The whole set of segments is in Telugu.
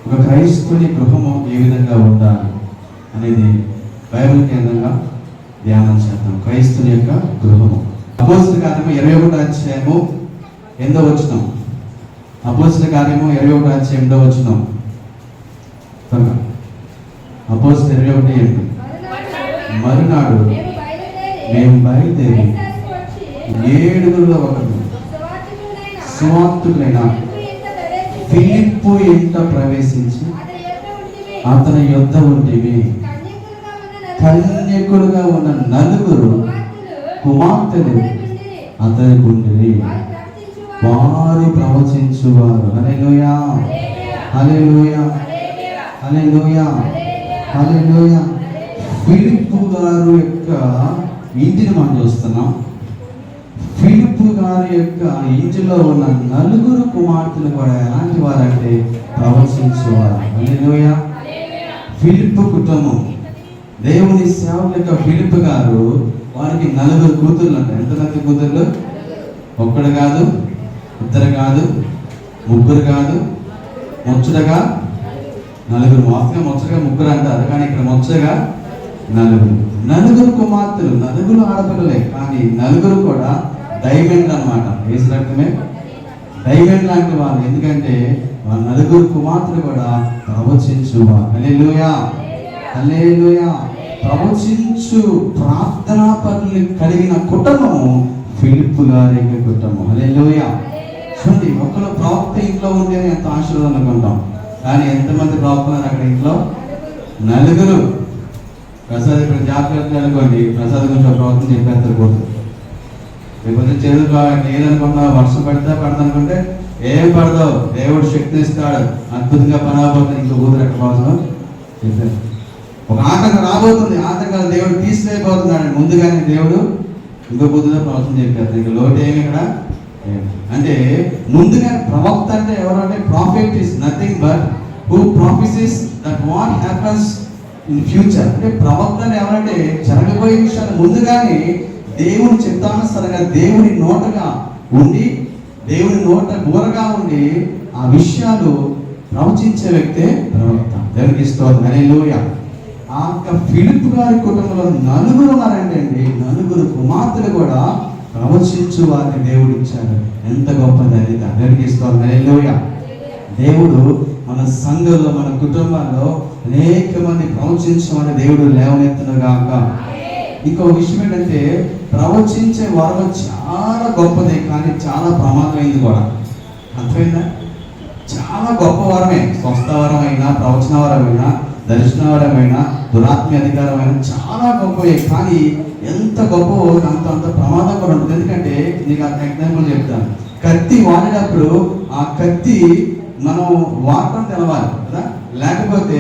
ఒక క్రైస్తవుని గృహము ఏ విధంగా ఉండాలి అనేది బైబిల్ కేంద్రంగా ధ్యానం చేద్దాం. క్రైస్తవుని యొక్క గృహము. అపోస్తలుల కార్యము 21వ అధ్యాయము 8వ వచనం. అపోస్తలుల కార్యము 21వ అధ్యాయం 8వ వచనం. అపోస్తలుల 21:8. మరునాడు మేము బయలుదేరి 7 ఒకరు సువార్తికులైన ఫిలిప్పు ఇంట ప్రవేశించి అతని యొద్ద ఉంటివి. కన్యకులుగా ఉన్న 4 కుమార్తెలు అతని ఉండిరి. వారు ప్రవచించువారు. హల్లెలూయా, హల్లెలూయా, హల్లెలూయా, హల్లెలూయా. ఫిలిప్పు గారు యొక్క ఇంటిని మనం చూస్తున్నాం. ఫిలిప్పు గారి యొక్క ఇంటిలో ఉన్న 4 కుమార్తెలు కూడా ఎలాంటి వారంటే ప్రవచించేవారు. హల్లెలూయా. ఫిలిప్పు కుటుంబం, దేవుని సేవకుల ఫిలిప్పు గారు, వారికి 4 కూతుర్లు అంట. ఎంతమంది కూతుర్లు? 1 కాదు, 2 కాదు, 3 కాదు, ముచ్చటగా 4. మాత్రం ముచ్చటగా 3 అంటారు, కానీ ఇక్కడ ముచ్చటగా 4 కుమార్తెలు. 4 ఆడపిల్లలే, కానీ 4 కూడా డైమండ్ అన్నమాట. ఏసు రక్తమే డైమండ్ లాంటి వాళ్ళు. ఎందుకంటే ఆ 4 కుమార్తెలు కూడా ప్రవచించువారు. హల్లెలూయా, హల్లెలూయా. ప్రవచించు ప్రార్థనా పనులు కలిగిన కుటుంబము ఫిలిప్పు గారి కుటుంబం. హల్లెలూయా. చూడండి, ఒకరు ప్రవక్త ఇంట్లో ఉంటే ఎంత ఆశీర్వాదం అనుకుంటాం, కానీ ఎంతమంది ప్రవక్తలు అక్కడ ఇంట్లో? 4. ప్రసాద్ ఇక్కడ జాగ్రత్త అనుకోండి, ప్రసాద్ గురించి ప్రవక్తం చెప్పేస్తారు పోతుంది. లేకపోతే చదువు నేననుకున్నా వర్షం పడదనుకుంటే ఏం పడదావు, దేవుడు శక్తి ఇస్తాడు, అద్భుతంగా పని అవబోతుంది. ఇంకో కూతురు ఎక్కడ కోసం చెప్పారు. ఒక ఆటంకం రాబోతుంది, ఆటంకాలు దేవుడు తీసివేయబోతున్నాడు. ముందుగానే దేవుడు ఇంకో కూతురుగా ప్రవచనం చెప్పారు. ఇంక లోటు ఏమి ఇక్కడ అంటే ముందుగా ప్రవక్త అంటే ఎవరంటే prophet is nothing but who prophesies that what happens in future. అంటే ప్రవక్త ఎవరంటే జరగబోయే విషయాలు ముందుగానే దేవుని చిత్తానుసారంగా దేవుని నోటగా ఉండి, దేవుని నోట బోరగా ఉండి ఆ విషయాలు ప్రవచించే వ్యక్తే ప్రవక్త. దేవునికి స్తోత్రం. హల్లెలూయా. ఆ ఫిలిప్పు గారి కుటుంబంలో 4 ఉన్నారంటే అండి, 4 కుమార్తెలు కూడా ప్రవచించు వారిని దేవుడు ఇచ్చారు. ఎంత గొప్ప ధన్యత. దేవునికి స్తోత్రం. హల్లెలూయా. దేవుడు మన సంఘంలో, మన కుటుంబాల్లో అనేక మంది ప్రవచించే వారిని దేవుడు లేవనెత్తునుగాక. ఇంకో విషయం ఏంటంటే, ప్రవచించే వరం చాలా గొప్పదే, కానీ చాలా ప్రమాదమైంది కూడా. అర్థమైందా? చాలా గొప్ప వరమే. స్వస్థ వరమైనా, ప్రవచన వరమైనా, దర్శన వరమైనా, దురాత్మ అధికారమైన చాలా గొప్పవే. కానీ ఎంత గొప్ప అంత ప్రమాదం కూడా ఉంటుంది. ఎందుకంటే నీకు అంత ఎగ్జాంపుల్ చెప్తాను. కత్తి వాడినప్పుడు ఆ కత్తి మనం వాడటం తెలవాలి కదా, లేకపోతే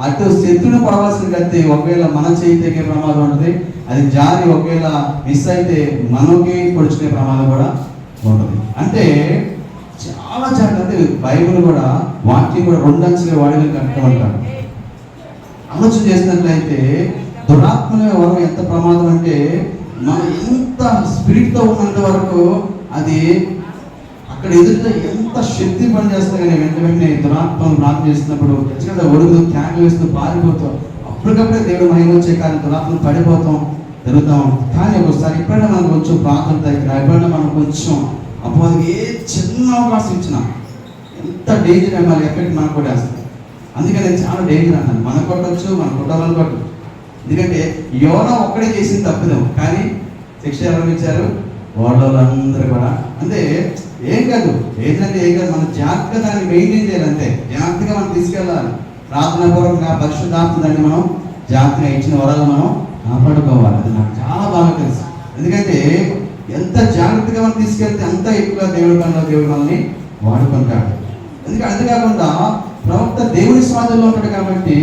అటు శత్రుని పడవలసిన కత్తి ఒకవేళ మన చేయి తెగే ప్రమాదం ఉంటుంది. అది జారి ఒకవేళ మిస్ అయితే మనకి పొడుచుకునే ప్రమాదం కూడా ఉంటుంది. అంటే చాలా జాగ్రత్త. బైబిల్ కూడా, వాక్యం కూడా 2 అంచెలుగా వాడిన కట్టమంటారు. ఆలోచన చేసినట్లయితే దురాత్మల వరం ఎంత ప్రమాదం అంటే, మనం ఎంత స్పిరిట్తో ఉన్నంత వరకు అది అక్కడ ఎదురుగా ఎంత శక్తి పనిచేస్తా, కానీ వెంటనే దురాత్మను ప్రార్థన చేసినప్పుడు ఖచ్చితంగా ఒడుగు క్యాన్లు వేస్తూ పారిపోతాం. అప్పటికప్పుడే దేవుడు మహిమ వచ్చే, కానీ దురాత్మను పడిపోతాం, జరుగుతాం. కానీ ఒకసారి ఎప్పుడైనా మనం కొంచెం ప్రార్థన దగ్గర, ఎప్పుడైనా మనం కొంచెం అప్పుడు ఏ చిన్న అవకాశం ఇచ్చినా ఎంత డేంజర్ అయినా ఎఫెక్ట్ మనకు కూడా వేస్తాం. అందుకని చాలా డేంజర్ అన్నాను. మనం కొట్టచ్చు, మన కుటుంబాలు కొట్టు. ఎందుకంటే యోనా ఒక్కడే చేసింది తప్పుదాం, కానీ శిక్ష ఎవరు ఇచ్చారు? వాళ్ళందరూ కూడా. అంటే ఏం కాదు, ఏంటంటే ఏం కాదు, మనం జాగ్రత్తగా దాన్ని మెయింటైన్ చేయాలి. అంతే, జాగ్రత్తగా మనం తీసుకెళ్ళాలి. ప్రార్థనాపూర్వకంగా పరిశుద్ధాత్మ దాన్ని మనం జాగ్రత్తగా ఇచ్చిన వరాలు మనం కాపాడుకోవాలి. అది నాకు చాలా బాగా తెలుసు. ఎందుకంటే ఎంత జాగ్రత్తగా మనం తీసుకెళ్తే అంత ఎక్కువగా దేవుడి పనిలో దేవుడు మనల్ని వాడుకుంటాడు. ఎందుకంటే అది కాకుండా ప్రవక్త దేవుని స్వాధీనంలో ఉంటాడు కాబట్టి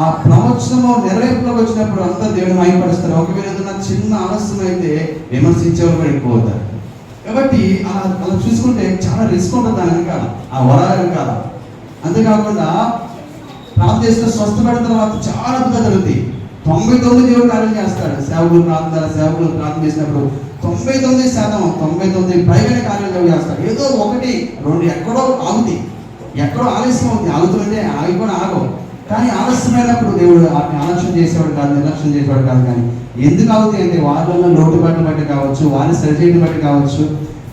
ఆ ప్రవచనము నెరవేర్పులోకి వచ్చినప్పుడు అంతా దేవుని మహిమపరుస్తారు. ఒకవేళ ఏదైనా చిన్న ఆలస్యం అయితే విమర్శించేవారు కూడా ఎక్కువ అవుతారు. కాబట్టి అలా చూసుకుంటే చాలా రిస్క్ ఉంటుంది దాని వెనకాల, ఆ వరాల వెనకాల. అంతేకాకుండా ప్రార్థన చేసిన స్వస్థపడిన తర్వాత చాలా అద్భుతాలు జరుగుతాయి. 99 దేవుడు కార్యం చేస్తాడు. సేవకులు ప్రార్థన చేసినప్పుడు 99% 99 పైగా కార్యాలు చేస్తాడు. ఏదో 1, 2 ఎక్కడో ఆగుతాయి. ఎక్కడో ఆలస్యం అవుతుంది, ఆగుతుంటే ఆగి కూడా ఆగవు. కానీ ఆలస్యమైనప్పుడు దేవుడు వాటిని ఆలస్యం చేసేవాడు కాదు, నిర్లక్ష్యం చేసేవాడు కాదు. కానీ ఎందుకు అవుతాయి అంటే వాళ్ళలో లోటుబాట్లు బట్టి కావచ్చు, వారిని సరిచేయడం బట్టి కావచ్చు,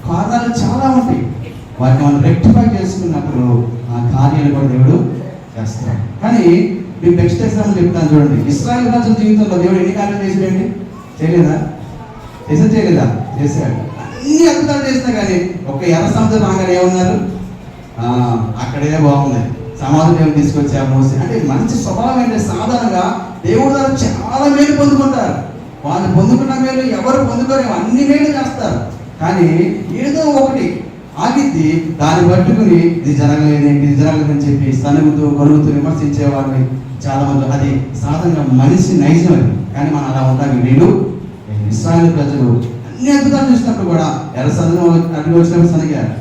కారణాలు చాలా ఉంటాయి. వాటిని మనం రెక్టిఫై చేసుకున్నప్పుడు ఆ కార్యాలు కూడా దేవుడు చేస్తాడు. కానీ మీకు నెక్స్ట్ ఎగ్జాంపుల్ చెప్తాను చూడండి. ఇశ్రాయేల్ రాజుల జీవితంలో దేవుడు ఎన్ని కార్యాలు చేసాడండి? చేయలేదా? చేయలేదా? చేశాడు. అన్ని అద్భుతాలు చేసినా కానీ ఒక ఎర్ర సముద్రం రాగానే ఏమన్నారు? అక్కడే బాగుంది, సమాధి దేవుడు తీసుకొచ్చా మోసి. అంటే మంచి స్వభావం అంటే సాధారణంగా దేవుడు ద్వారా చాలా మేలు పొందుకుంటారు. వాళ్ళు పొందుకున్న మేలు ఎవరు పొందుకోలేము, అన్ని మేలు చేస్తారు. కానీ ఏదో ఒకటి ఆగిద్ది, దాన్ని పట్టుకుని ఇది జరగలేదేంటి, ఇది జరగలేదని చెప్పి సనుగుతూ కొనుగుతూ విమర్శించే వాళ్ళని చాలా మంది. అది సాధారణంగా మనిషి నైజం అది. కానీ మనం అలా ఉంటాం. వీళ్ళు ఇశ్రాయేలు ప్రజలు అన్ని అద్భుతాలు చూసినప్పుడు కూడా ఎర్ర సముద్రం అడ్డు వచ్చినప్పుడు సనిగారు,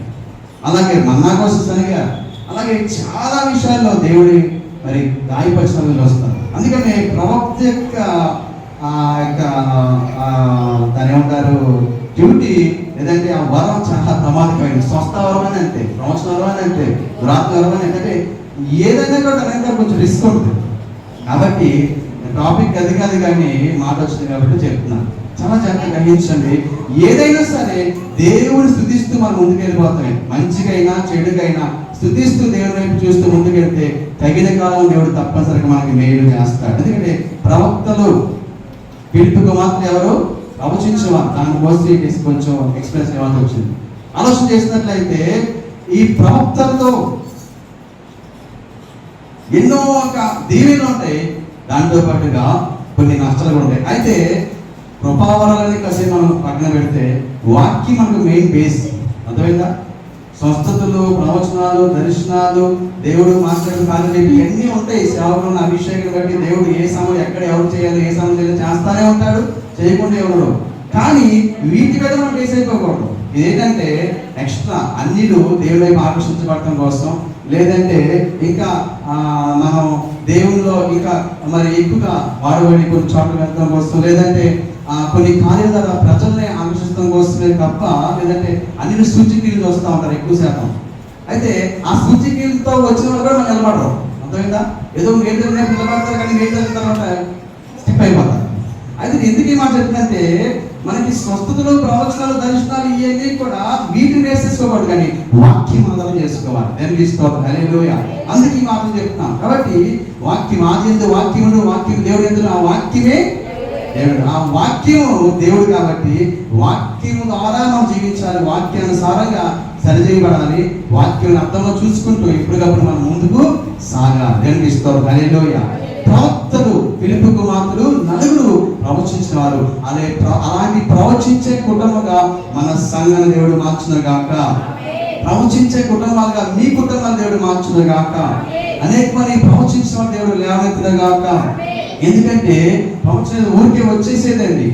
అలాగే మన్నా కోసం సనిగారు, అలాగే చాలా విషయాల్లో దేవుడి మరి గాయపరిచిన వస్తారు. అందుకని ప్రవక్త యొక్క దాని ఏమంటారు డ్యూటీ లేదంటే ఆ వరం చాలా ప్రమాదకమైనది. స్వస్థ వరం అని అంటే, ప్రమోషన్ వరం అని అంటే, దురాత్మ వరం అని అంటే ఏదైనా కూడా దాని కొంచెం రిస్క్ ఉంటుంది. కాబట్టి టాపిక్ అది కాదు కానీ మాట వచ్చింది కాబట్టి చెప్తున్నాను. చాలా జాగ్రత్తగా గ్రహించండి. ఏదైనా సరే దేవుని స్తుతిస్తూ మనం ముందుకు వెళ్ళిపోతామే. మంచిగైనా చెడుగైనా స్తుతిస్తూ దేవుని వైపు చూస్తూ ముందుకెళ్తే తగిన కాలం దేవుడు తప్పనిసరిగా మనకి మేలు చేస్తాడు. ఎందుకంటే ప్రవక్తలు పిలుపుకు మాత్రం ఎవరు ప్రవచించేవారు. దానికోసం కొంచెం ఎక్స్ప్రెస్ ఇవ్వాల్సి వచ్చింది. ఆలోచన చేసినట్లయితే ఈ ప్రవక్తలతో ఎన్నో ఒక దీవెనలు ఉంటాయి, దాంతో పాటుగా కొన్ని నష్టాలు ఉంటాయి. అయితే కృపావరాలని కాసేపు మనం పక్కన పెడితే వాక్యం మనకు మెయిన్ బేస్. అర్థమైందా? స్వస్థతలు, ప్రవచనాలు, దర్శనాలు, దేవుడు మాట్లాడిన కార్యాలు ఇవన్నీ ఉంటాయి. సేవకులను అభిషేకం బట్టి దేవుడు ఏ సమయం ఎక్కడ ఎవరు చేయాలి, ఏ సమయం చేయాలి చేస్తానే ఉంటాడు, చేయకుండా ఎవరు. కానీ వీటి మీద మనం బేస్ అయిపోకూడదు. ఇదేంటంటే ఎక్స్ట్రా అన్నిలు దేవుడి వైపు ఆకర్షించబడటం కోసం, లేదంటే ఇంకా మనం దేవుల్లో ఇంకా మరి ఎక్కువగా వాడబడి కొన్ని చోట్ల వెళ్ళడం కోసం, లేదంటే కొన్ని కార్యాల ద్వారా ప్రజల్ని ఆకర్షించడం కోసమే తప్ప, లేదంటే అన్ని సూచికలు వస్తూ ఉంటారు ఎక్కువ శాతం. అయితే ఆ సూచికలతో వచ్చిన వాళ్ళు కూడా మనం నిలబడరు. అర్థమైందా? ఏదో మేలు నిలబడతారు కానీ మేలు జరిగిన తర్వాత స్టిప్ అయిపోతారు. అయితే ఎందుకు ఈ మాట చెప్తుందంటే మనకి స్వస్థతలు, ప్రవచనాలు, దర్శనాలు ఇవన్నీ కూడా వీటిని వేసేసుకోకూడదు, కానీ వాక్యం ఆధారం చేసుకోవాలి. నేను తీసుకోవాలి. హల్లెలూయా. అందుకే ఈ మాటలు చెప్తున్నాం. కాబట్టి వాక్యం ఆది యందు వాక్యమును, వాక్యం దేవుడు ఎందుకు, ఆ వాక్యమే దేవుడు. ఆ వాక్యము దేవుడు కాబట్టి వాక్యము ద్వారా మనం జీవించాలి, వాక్యానుసారంగా సరిచేయబడాలి, వాక్యం అర్థంలో చూసుకుంటూ ఎప్పటికప్పుడు మనం ముందుకు సాగాలి. దేవునికి స్తోత్రం. హల్లెలూయా. ప్రవక్తలు పిలుపుకు మాత్రం నలుగురు ప్రవచించిన వారు. అలాంటి ప్రవచించే కుటుంబంగా మన సంఘాన్ని దేవుడు మార్చును గాక. ప్రవచించే కుటుంబాలుగా మీ కుటుంబాన్ని దేవుడు మార్చును గాక. అనేక మంది ప్రవచించిన దేవుడు లేవనెత్తును గాక. ఎందుకంటే ప్రవచన ఊరికే వచ్చేసేదండి.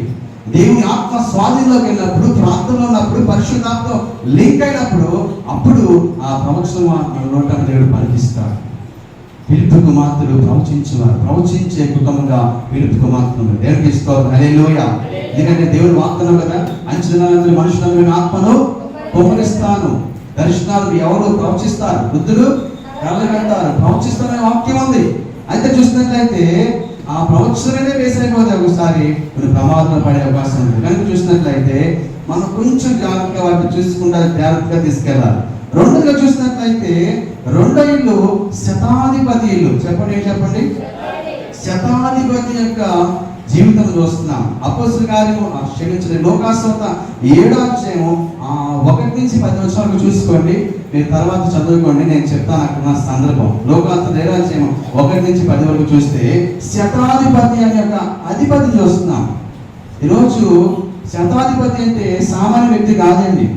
దేవుని ఆత్మ స్వాధీనంలోకి వెళ్ళినప్పుడు, ప్రార్థనలో ఉన్నప్పుడు, పరిశుద్ధాత్మ లింక్ అయినప్పుడు అప్పుడు ఆ ప్రవచనం మన నోట దేవుడు పలికిస్తాడు. పిలుపుకు మాత్రం ప్రవచించేవారు, ప్రవచించే కుటుంబంగా పిలుపుకు మాత్రం దేవుడికి స్తోత్రం. హల్లెలూయా. ఎందుకంటే దేవుడు వాగ్దానం కదా, అంచనాలందరూ మనుషులందరూ ఆత్మను కుమ్మరిస్తాను. దర్శనాలు ఎవరు ప్రవచిస్తారు, వృద్ధులు కళ్ళగంటారు, ప్రవచిస్తారనే వాక్యం ఉంది. అయితే చూసినట్లయితే ఆ ప్రవచనమే వేసైపోతే ఒకసారి కొన్ని ప్రమాదంలో పడే అవకాశం ఉంది. కనుక చూసినట్లయితే మనం కొంచెం జాగ్రత్తగా వాటిని చూసుకుంటా జాగ్రత్తగా తీసుకెళ్ళాలి. రెండుగా చూసినట్లయితే రెండో ఇల్లు శతాధిపతి ఇల్లు. చెప్పండి. శతాధిపతి యొక్క జీవితం చూస్తున్నాం. అపోస్తలుల కార్యము క్షమించండి, లోకాసువార్త 7వ అధ్యాయం 1 నుంచి 10 వచనాలు చూసుకోండి. మీరు తర్వాత చదువుకోండి, నేను చెప్తాను అక్కడ నా సందర్భం. లోకాసువార్త 7వ అధ్యాయం 1 నుంచి 10 వరకు చూస్తే శతాధిపతి అనే యొక్క అధిపతి చూస్తున్నాం. ఈరోజు శతాధిపతి అంటే సామాన్య వ్యక్తి కాదండి,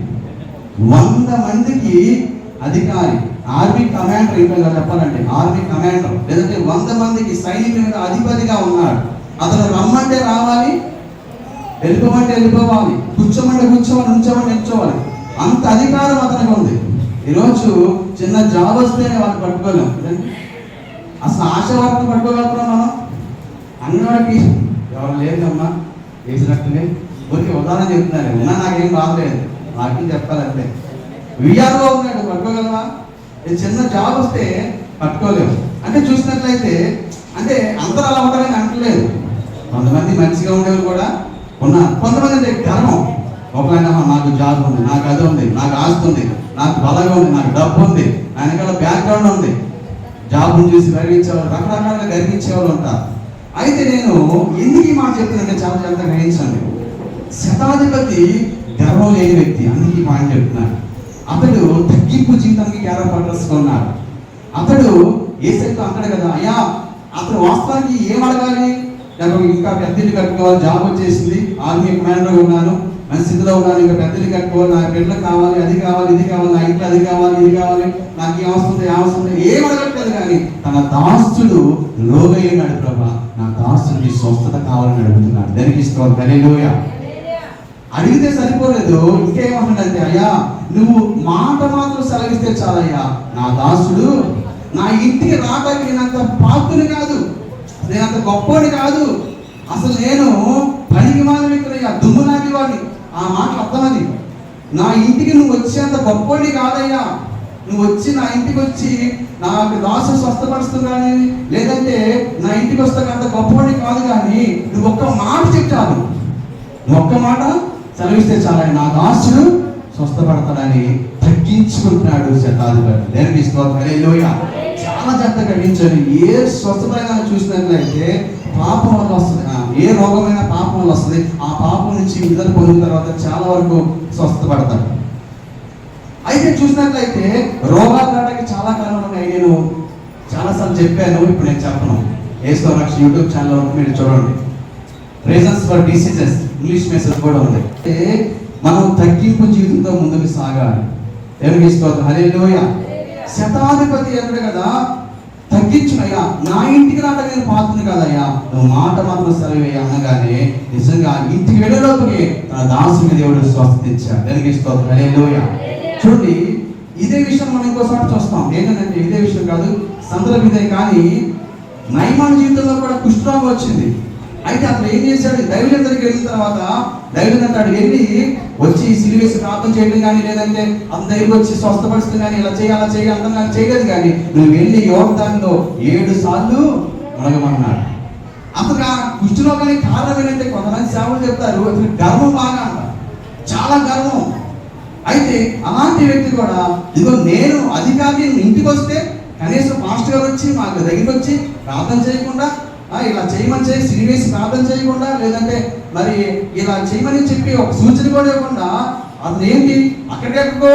100 మందికి అధికారి, ఆర్మీ కమాండర్. ఇంకా చెప్పాలంటే ఆర్మీ కమాండర్, లేదంటే 100 మందికి సైనికుల మీద అధిపతిగా ఉన్నాడు. అతను రమ్మంటే రావాలి, వెళ్ళిపోమంటే వెళ్ళిపోవాలి, కూర్చోమంటే కూర్చోవాలి, ఉంచోమంటే నిల్చోవాలి. అంత అధికారం అతనికి ఉంది. ఈరోజు చిన్న జాబ్ వస్తేనే వాళ్ళని పట్టుకోలేం. అసలు ఆశవార్తను పట్టుకోగలుగుతున్నాం మనం. అన్నవాడికి ఎవరు లేదమ్మా వేసినట్టునే ఊరికి ఉదాహరణ చెప్తున్నారు. ఉన్నా నాకేం బాగలేదు, నాకేం చెప్పాలంటే విఆర్ఓ ఉన్నాడు, పట్టుకోగలవా? చిన్న జాబ్ వస్తే పట్టుకోలేము. అంటే చూసినట్లయితే అంటే అందరూ అలా ఉంటారని అంటలేదు. కొంతమంది మంచిగా ఉండేవారు కూడా ఉన్నారు. కొంతమంది అంటే గర్వం, ఒకవేళ నాకు జాబ్ ఉంది, నాకు అది ఉంది, నాకు ఆస్తి ఉంది, నాకు బలంగా ఉంది, నాకు డబ్బు ఉంది, నా వెనకాల బ్యాక్గ్రౌండ్ ఉంది. జాబ్ను చూసి గర్వించేవాళ్ళు, రకరకాలుగా గర్వించేవాళ్ళు ఉంటారు. అయితే నేను ఎందుకు ఈ మాట చెప్తున్నానంటే చాలా జాగ్రత్తగా గ్రహించండి. శతాధిపతి గర్వం లేని వ్యక్తి, అందుకే ఈ మాట చెప్తున్నాను. అతడు తగ్గింపు జీవితానికి కేరపడుతున్నాడు. అతడు యేసయ్యతో అంటాడు కదా, అయ్యా అతను వాస్తవానికి ఏం అడగాలి, నాకు ఇంకా పెద్ద ఇల్లు కట్టుకోవాలి, జాబ్ వచ్చేసింది, ఆర్మీ కమాండర్ ఉన్నాను, మంచి స్థితిలో ఉన్నాను, ఇంకా పెద్ద ఇల్లు కట్టుకోవాలి, నాకు బిడ్డలకు కావాలి, అది కావాలి, ఇది కావాలి, నా ఇంట్లో అది కావాలి, ఇది కావాలి, నాకు ఏ అవసరం ఉంది, ఏ అవసరం ఉంది, ఏం అడగట్లేదు. కానీ తన దాసుడు లోగయ్యాడు, ప్రభా నా దాసుడికి స్వస్థత కావాలని అడుగుతున్నాడు. దానికి ఇష్టం హల్లెలూయా. అడిగితే సరిపోలేదు, ఇంకేమంటాడంటే, అయ్యా నువ్వు మాట మాత్రం సెలవిస్తే చాలయ్యా, నా దాసుడు నా ఇంటికి రావడానికి నేనంత పాత్రుని కాదు, నేనంత గొప్పని కాదు, అసలు నేను పనికి మాలిన వ్యక్తులయ్యా, దుమ్ము నాటి వాడిని. ఆ మాట అర్థమది. నా ఇంటికి నువ్వు వచ్చేంత గొప్పని కాదయ్యా, నువ్వు వచ్చి నా ఇంటికి వచ్చి నాకు దాసు స్వస్థపరుస్తున్నాను, లేదంటే నా ఇంటికి వస్తాక అంత గొప్పని కాదు, కానీ నువ్వు ఒక్క మాట చెప్తాను, నువ్వు ఒక్క మాట సెలవిస్తే చాలని నా దాసుడు స్వస్థపడతాడని తగ్గించుకుంటున్నాడు శతాధిపతి. దేవునికి స్తోత్రం హల్లెలూయా. చాలా జాగ్రత్తగా గ్రహించాలి. ఏ స్వస్థత చూసినట్లయితే పాపం వల్ల వస్తుంది, ఏ రోగమైనా పాపం వల్ల వస్తుంది. ఆ పాపం నుంచి విడుదల పొందిన తర్వాత చాలా వరకు స్వస్థపడతాడు. అయితే చూసినట్లయితే రోగాలు రావడానికి చాలా కారణాలు ఉన్నాయి. నేను చాలాసార్లు చెప్పాను, ఇప్పుడు నేను చెప్పను. యేసు రక్షణ యూట్యూబ్ ఛానల్ వరకు మీరు చూడండి. Reasons for diseases English message కూడా ఉంది. మనం తగ్గింపు జీవితంతో ముందుకు సాగాలి. దేవునికి స్తోత్రం హల్లెలూయా. శతాధిపతి అన్నాడు కదా, తగ్గించునయ్యా, నా ఇంటికి రావడానికి నేను పాత్రను కదయ్యా, నువ్వు మాట మాత్రం సెలవేయ అనగానే నిజంగా ఇంటికి వెళ్ళేలోపుకి తన దాసుని దేవుడు స్వస్థించాడు. దేవునికి స్తోత్రం హల్లెలూయా. చూడండి, ఇదే విషయం మనం ఇంకోసారి చూస్తాం. ఏంటంటే ఇదే విషయం కాదు, సందర్భం ఇదే. కానీ నయమాన్ జీవితంలో కూడా కుష్ఠరోగం వచ్చింది. అయితే అతను ఏం చేశాడు, దైవజనుడి దగ్గరికి వెళ్ళిన తర్వాత దైవజనుడు అంటాడు, వెళ్ళి వచ్చి సిలువేసి ప్రార్థన చేయడం కానీ, లేదంటే అతని దగ్గరికి వచ్చి స్వస్థపరుస్తుంది కానీ, ఇలా చేయి అలా చేయి అంతా నాకు చేయలేదు, కానీ నువ్వు వెళ్ళి యోర్దానులో 7 సార్లు మునగమన్నాడు. అతను ఆ కుష్ఠరోగానికి కారణం ఏంటంటే కొంతమంది సేవలు చెప్తారు, అతను గర్వం బాగా అంటారు, చాలా గర్వం. అయితే అలాంటి వ్యక్తి కూడా ఇదిగో నేను అధికారి ఇంటికి వస్తే కనీసం పాస్టర్ గారు వచ్చి మాకు దగ్గరికి వచ్చి ప్రార్థన చేయకుండా, ఇలా చేయమని చేసి సిరివేసి ప్రార్థన చేయకుండా, లేదంటే మరి ఇలా చేయమని చెప్పి ఒక సూచన కూడా ఇవ్వకుండా అతను ఏంటి అక్కడికెక్కడికో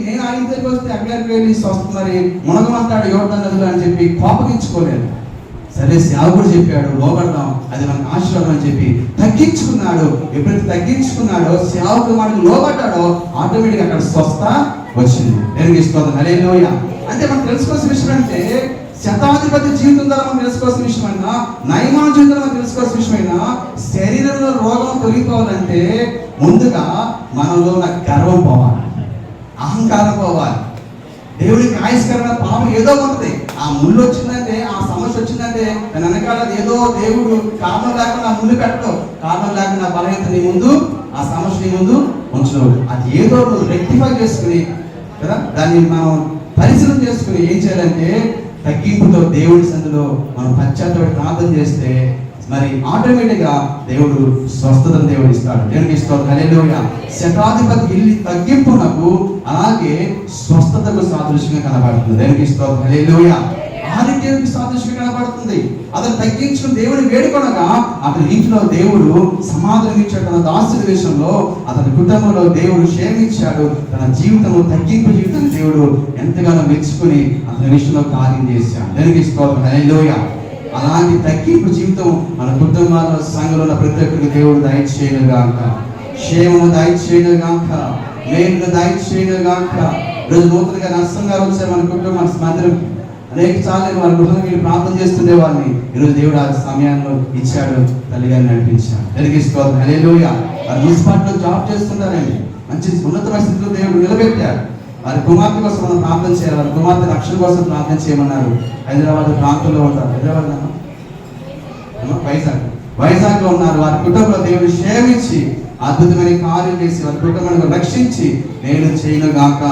నేను ఆయన దగ్గరికి వస్తే అక్కడికి వెళ్ళి మరి మునగమంటాడు యోర్దాను నదిలో అని చెప్పి కోపగించుకోలేదు. సరే సేవకుడు చెప్పాడు లోబడదాం, అది మనకు ఆశీర్వాదం అని చెప్పి తగ్గించుకున్నాడు. ఎప్పుడైతే తగ్గించుకున్నాడో సేవకుడు మనకు లోబడ్డాడో ఆటోమేటిక్గా అక్కడ స్వస్థ వచ్చింది. దేవునికి స్తోత్రం హల్లెలూయా. అంటే మనం తెలుసుకోవాల్సిన విషయం అంటే శతాధిపతి జీవితం ద్వారా మనం తెలుసుకోవాల్సిన విషయమైనా, నయమాన్ జీవితంలో మనం తెలుసుకోవాల్సిన విషయమైనా, శరీరంలో రోగం తొలగిపోవాలంటే ముందుగా మనలో నాకు గర్వం పోవాలి, అహంకారం పోవాలి. దేవుడికి ఆయుష్కరమైన పాపం ఏదో ఉంటుంది. ఆ ముళ్ళు వచ్చిందంటే, ఆ సమస్య వచ్చిందంటే దాని వెనకాల ఏదో దేవుడు కారణం లేకుండా ముళ్ళు పెట్టడం, కారణం లేకుండా బలహీనత నీ ముందు, ఆ సమస్య నీ ముందు ఉంచడం. అది ఏదో రెక్టిఫై చేసుకుని కదా, దాన్ని మనం పరిశీలన చేసుకుని ఏం చేయాలంటే తగ్గింపుతో దేవుడి సందులో మనం పశ్చాత్తాపడి ప్రార్థన చేస్తే మరి ఆటోమేటిక్గా దేవుడు స్వస్థతను దేవుడు ఇస్తాడు. దేవునికి స్తోత్రం హల్లెలూయా. శతాధిపతి ఇల్లు తగ్గింపునకు అలాగే స్వస్థతకు సాదృశ్యంగా కనబడుతుంది. దేవునికి స్తోత్రం హల్లెలూయా. ఆరోగ్యానికి సాదృశ్యంగా కనబడుతుంది. అతను తగ్గించుకుని దేవుని వేడుకొనగా అతని ఇంట్లో దేవుడు సమాధానం ఇచ్చాడు. తన దాసుడి విషయంలో అతని కుటుంబంలో దేవుడు క్షేమించాడు. తన జీవితంలో తగ్గింపు జీవితాన్ని దేవుడు ఎంతగానో మెచ్చుకుని అతని విషయంలో కార్యం చేశాడు. దేవునికి స్తోత్రం హల్లెలూయా. అలాంటి తగ్గింపు జీవితం మన కుటుంబాల్లో సంఘంలో ఉన్న ప్రతి ఒక్కరికి దేవుడు దయచేయనుగాక, క్షేమము దయచేయనుగాక, మేలును దయచేయనుగాక. ఈరోజు నూతనంగా నర్సం గారు వచ్చారు మన కుటుంబం మందిరం. అనేక సార్లు వాళ్ళ గృహంలో మీరు ప్రార్థన చేస్తుండే వారిని ఈరోజు దేవుడు ఆ సమయాల్లో ఇచ్చాడు, తల్లిగారిని నడిపించాడు. దేవునికి స్తోత్రం హల్లెలూయా. వారు మున్సిపాలిటీలో జాబ్ చేస్తున్నారండి, మంచి ఉన్నతమైన స్థితిలో దేవుడు నిలబెట్టారు. వారి కుమార్తె కోసం మనం ప్రార్థన చేయాలి, వారి కుమార్తె రక్షణ కోసం ప్రార్థన చేయమన్నారు. హైదరాబాద్ ప్రాంతంలో ఉంటారు, హైదరాబాద్ వైజాగ్లో ఉన్నారు. వారి కుటుంబంలో దేవుడు క్షేమించి అద్భుతమైన కార్యం చేసి వారి కుటుంబాన్ని రక్షించి నేను చేయను గాక.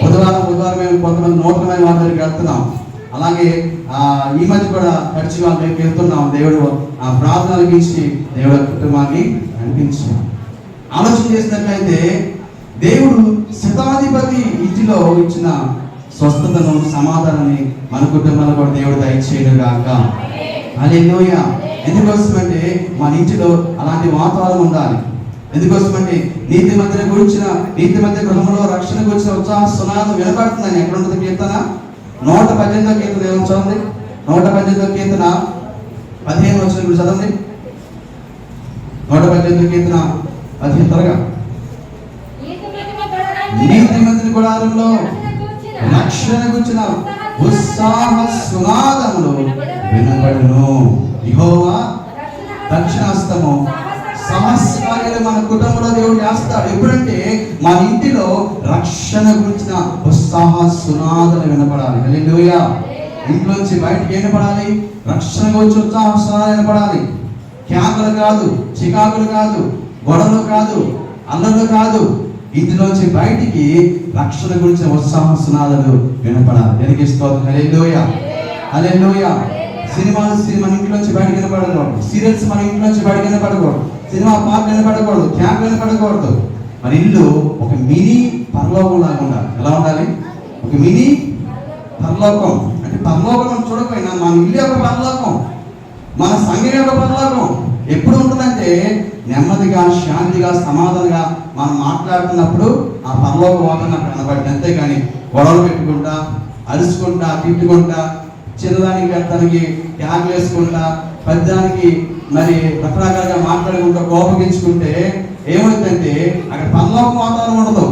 బుధవారం మేము కొంతమంది నూతనమైన వారి దగ్గరికి వెళ్తున్నాం. అలాగే ఈ మధ్య కూడా ఖర్చు వాళ్ళ దగ్గరికి వెళ్తున్నాం. దేవుడు ఆ ప్రార్థనలు ఇచ్చి దేవుడు కుటుంబాన్ని నడిపించాం. ఆలోచన చేసినట్లయితే దేవుడు శతాధిపతి ఇంటిలో ఇచ్చిన స్వస్థతను, సమాధానాన్ని మన కుటుంబాల్లో కూడా దేవుడు దయచేయను గాక. హల్లెలూయా. ఎందుకోసమంటే మన ఇంటిలో అలాంటి వాతావరణం ఉండాలి. ఎందుకోసమంటే నీతి మధ్య గృహంలో రక్షణ గురించిన ఉత్సాహ సునాదం వినపడుతుందని ఎక్కడ ఉంటుంది? కీర్తన 118 కీర్తన ఏమవుతుంది? 118 కీర్తన 15 వచ్చిన గురించి చదవండి. 118 కీర్తన 15 త్వరగా. నీతి మంత్రి గుడారంలో రక్షణ గురించిన ఉత్సాహ సునాదములు వినబడును. యెహోవా దక్షిణాస్తము సహస్రాలు మన కుటుంబంలో దేవుడు చేస్తాడు. ఎప్పుడంటే మన ఇంటిలో రక్షణ గురించిన ఉత్సాహ సునాదలు వినపడాలి. హల్లెలూయా. ఇంట్లోంచి బయటికి ఏం వినపడాలి? రక్షణ గురించి ఉత్సాహ సునాదలు వినపడాలి. కేకలు కాదు, చికాకులు కాదు, గొడవలు కాదు, అల్లర్లు కాదు. ఇంటిలోంచి బయటికి రక్షణ గురించిన ఉత్సాహ సునాదలు వినపడాలి. దేనికి స్తోత్రం. హల్లెలూయా. హల్లెలూయా. సినిమాలు మన ఇంట్లోంచి బయటకు వినపడకూడదు. సీరియల్స్ మన ఇంట్లోంచి బయటకు వినపడకూడదు. సినిమా పాటలు వినపడకూడదు. క్యాంప్ వినపడకూడదు. మన ఇల్లు ఒక మినీ పరలోకం లాగా ఉండాలి. ఎలా ఉండాలి? ఒక మినీ పరలోకం. అంటే పరలోకం మనం చూడకపోయినా మన ఇల్లు యొక్క పరలోకం, మన సంఘం యొక్క పరలోకం ఎప్పుడు ఉంటుందంటే నెమ్మదిగా, శాంతిగా, సమాధానంగా మనం మాట్లాడుతున్నప్పుడు ఆ పరలోక వాతావరణం అక్కడ కనబడింది. అంతేగాని గొడవలు పెట్టుకుంటా, అరుచుకుంటా, తిట్టుకుంటా, చిన్నదానికి పెద్దదానికి ట్యాగ్ వేసుకుంటా, పెద్దదానికి మరి రకరకాలుగా మాట్లాడుకుంటూ కోపగించుకుంటే ఏమవుతుందంటే అక్కడ పరలోక వాతావరణం ఉండదు.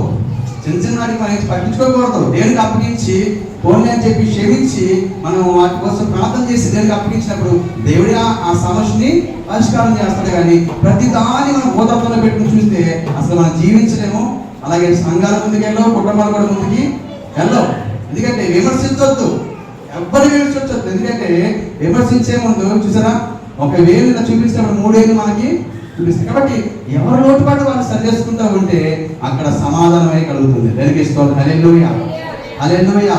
చిన్న చిన్నవాటికి మనం పట్టించుకోకూడదు. దేవునికి అప్పగించి పోనీ అని చెప్పి క్షమించి మనం వాటి కోసం ప్రార్థన చేసి దేవునికి అప్పగించినప్పుడు దేవుడే ఆ సమస్యని పరిష్కారం చేస్తాడు. కానీ ప్రతి దాన్ని మనం భూతత్వంలో పెట్టుకుని చూస్తే అసలు మనం జీవించలేము. అలాగే సంఘాల ముందుకు వెళ్ళవు, కుటుంబాలు కూడా ముందుకి వెళ్ళవు. ఎందుకంటే విమర్శించొద్దు, ఎవ్వరు విమర్శించొద్దు. ఎందుకంటే విమర్శించే ముందు చూసారా, ఒక వేలు చూపించినప్పుడు 3 వేలు మనకి చూపిస్తుంది. కాబట్టి ఎవరి లోటుపాటు వాళ్ళు సరి చేసుకుంటూ ఉంటే అక్కడ సమాధానమే కలుగుతుంది. దేనికి స్తోత్రం. హల్లెలూయా. హల్లెలూయా.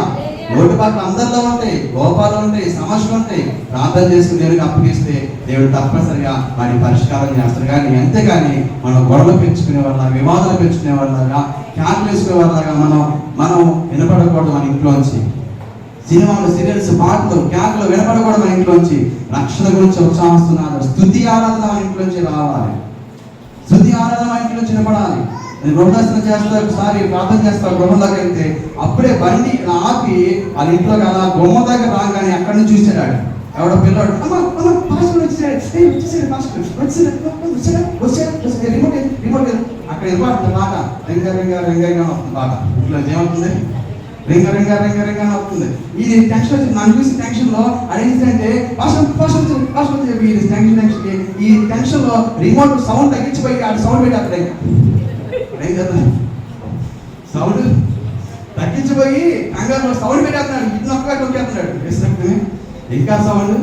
లోటుపాట్లు అందరిలో ఉంటాయి, లోపాలు ఉంటాయి, సమస్యలు ఉంటాయి. ప్రార్థన చేసుకుని దేవుడికి అప్పగిస్తే దేవుడు తప్పనిసరిగా వాటి పరిష్కారం చేస్తారు. కానీ అంతేగాని మనం గొడవలు పెంచుకునే వాళ్ళ, వివాదాలు పెంచుకునే వాళ్ళగా, క్యాన్లు వేసుకునే వాళ్ళగా మనం వినపడకూడదు. మన ఇంట్లోంచి సినిమాలు, సీరియల్స్, పాటలు, క్యాన్లు వినపడకూడదు. మన ఇంట్లోంచి రక్షణ గురించి ఉత్సాహిస్తున్నారు. స్తుతి ఆరాధన మన ఇంట్లోంచి రావాలి. స్తుతి ఆరాధన మన ఇంట్లోంచి వినపడాలి. గృహదర్శనం చేస్తా, ఒకసారి ప్రార్థన చేస్తా, గృహంలోకి వెళ్తే అప్పుడే బండి ఆపి వాళ్ళ ఇంట్లోకి అలా గుమ్మ దగ్గర రాగానే అక్కడి నుంచి చూసాడు ఎవడో పిల్లవాడు, అక్కడ వెళ్ళిపోతుంది పాట. రింగ రింగ రింగ పాట. ఇంట్లో ఏమవుతుంది? రింగ రింగ రింగ రింగ అని వస్తుంది. ఇది టెన్షన్ వచ్చింది. నన్ను చూసి టెన్షన్ లో అడిగిందంటే ఈ టెన్షన్ లో రిమోట్ సౌండ్ తగ్గించిపోయి ఆ సౌండ్ పెట్టి అక్కడ సౌండ్ తగ్గించిపోయి కంగారు సౌండ్ పెట్టేస్తున్నాడు. ఇటు నొక్కగా తొక్కేస్తున్నాడు. ఇంకా సౌండ్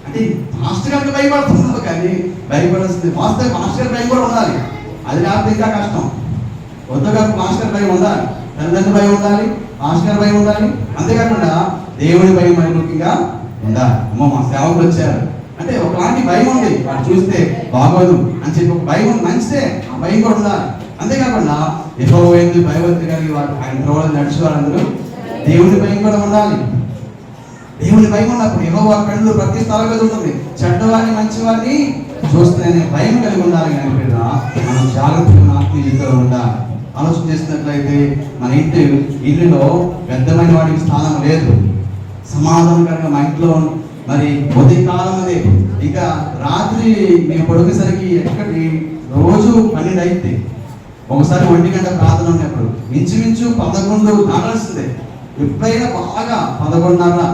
అంటే మాస్టర్ గారికి భయపడుతున్నాడు. కానీ భయపడాల్సింది మాస్టర్ గారి భయం కూడా ఉండాలి. అది లేకపోతే ఇంకా కష్టం. కొత్తగా మాస్టర్ భయం ఉండాలి, తల్లిదండ్రుల భయం ఉండాలి, మాస్టర్ భయం ఉండాలి. అంతేకాకుండా దేవుడి భయం మరి ముఖ్యంగా ఉండాలి. అమ్మ మా సేవకులు వచ్చారు అంటే ఒకలాంటి భయం ఉంది, వాడు చూస్తే బాగోదు అని చెప్పి ఒక భయం మంచిదే, ఆ భయం కూడా ఉండాలి. అంతేకాకుండా యెహోవా యందు భయభక్తి కలిగి వారు ఆయన త్రోవలో నడిచే వారందరూ దేవుడి భయం కూడా ఉండాలి. దేవుడి భయం ఉన్నప్పుడు యెహోవా కళ్ళు ప్రతి స్థలం మీద ఉంటుంది. చెడ్డవారిని మంచివారిని చూస్తేనే భయం కలిగి ఉండాలి. కానీ మనం జాగ్రత్తగా ఆత్మీయ జీవితంలో ఉండాలి. ఆలోచన చేసినట్లయితే మన ఇల్లులో పెద్దమైన వాడికి స్థానం లేదు. సమాధానకరంగా మా ఇంట్లో మరి ఉదయకాలం అదే ఇంకా రాత్రి మేము పడుకునేసరికి ఎక్కడి రోజు 12 అయితే ఒకసారి 1 గంట ప్రార్థన ఉన్నప్పుడు ఇంచుమించు 11 దాటాల్సిందే. ఎప్పుడైనా బాగా 11:30,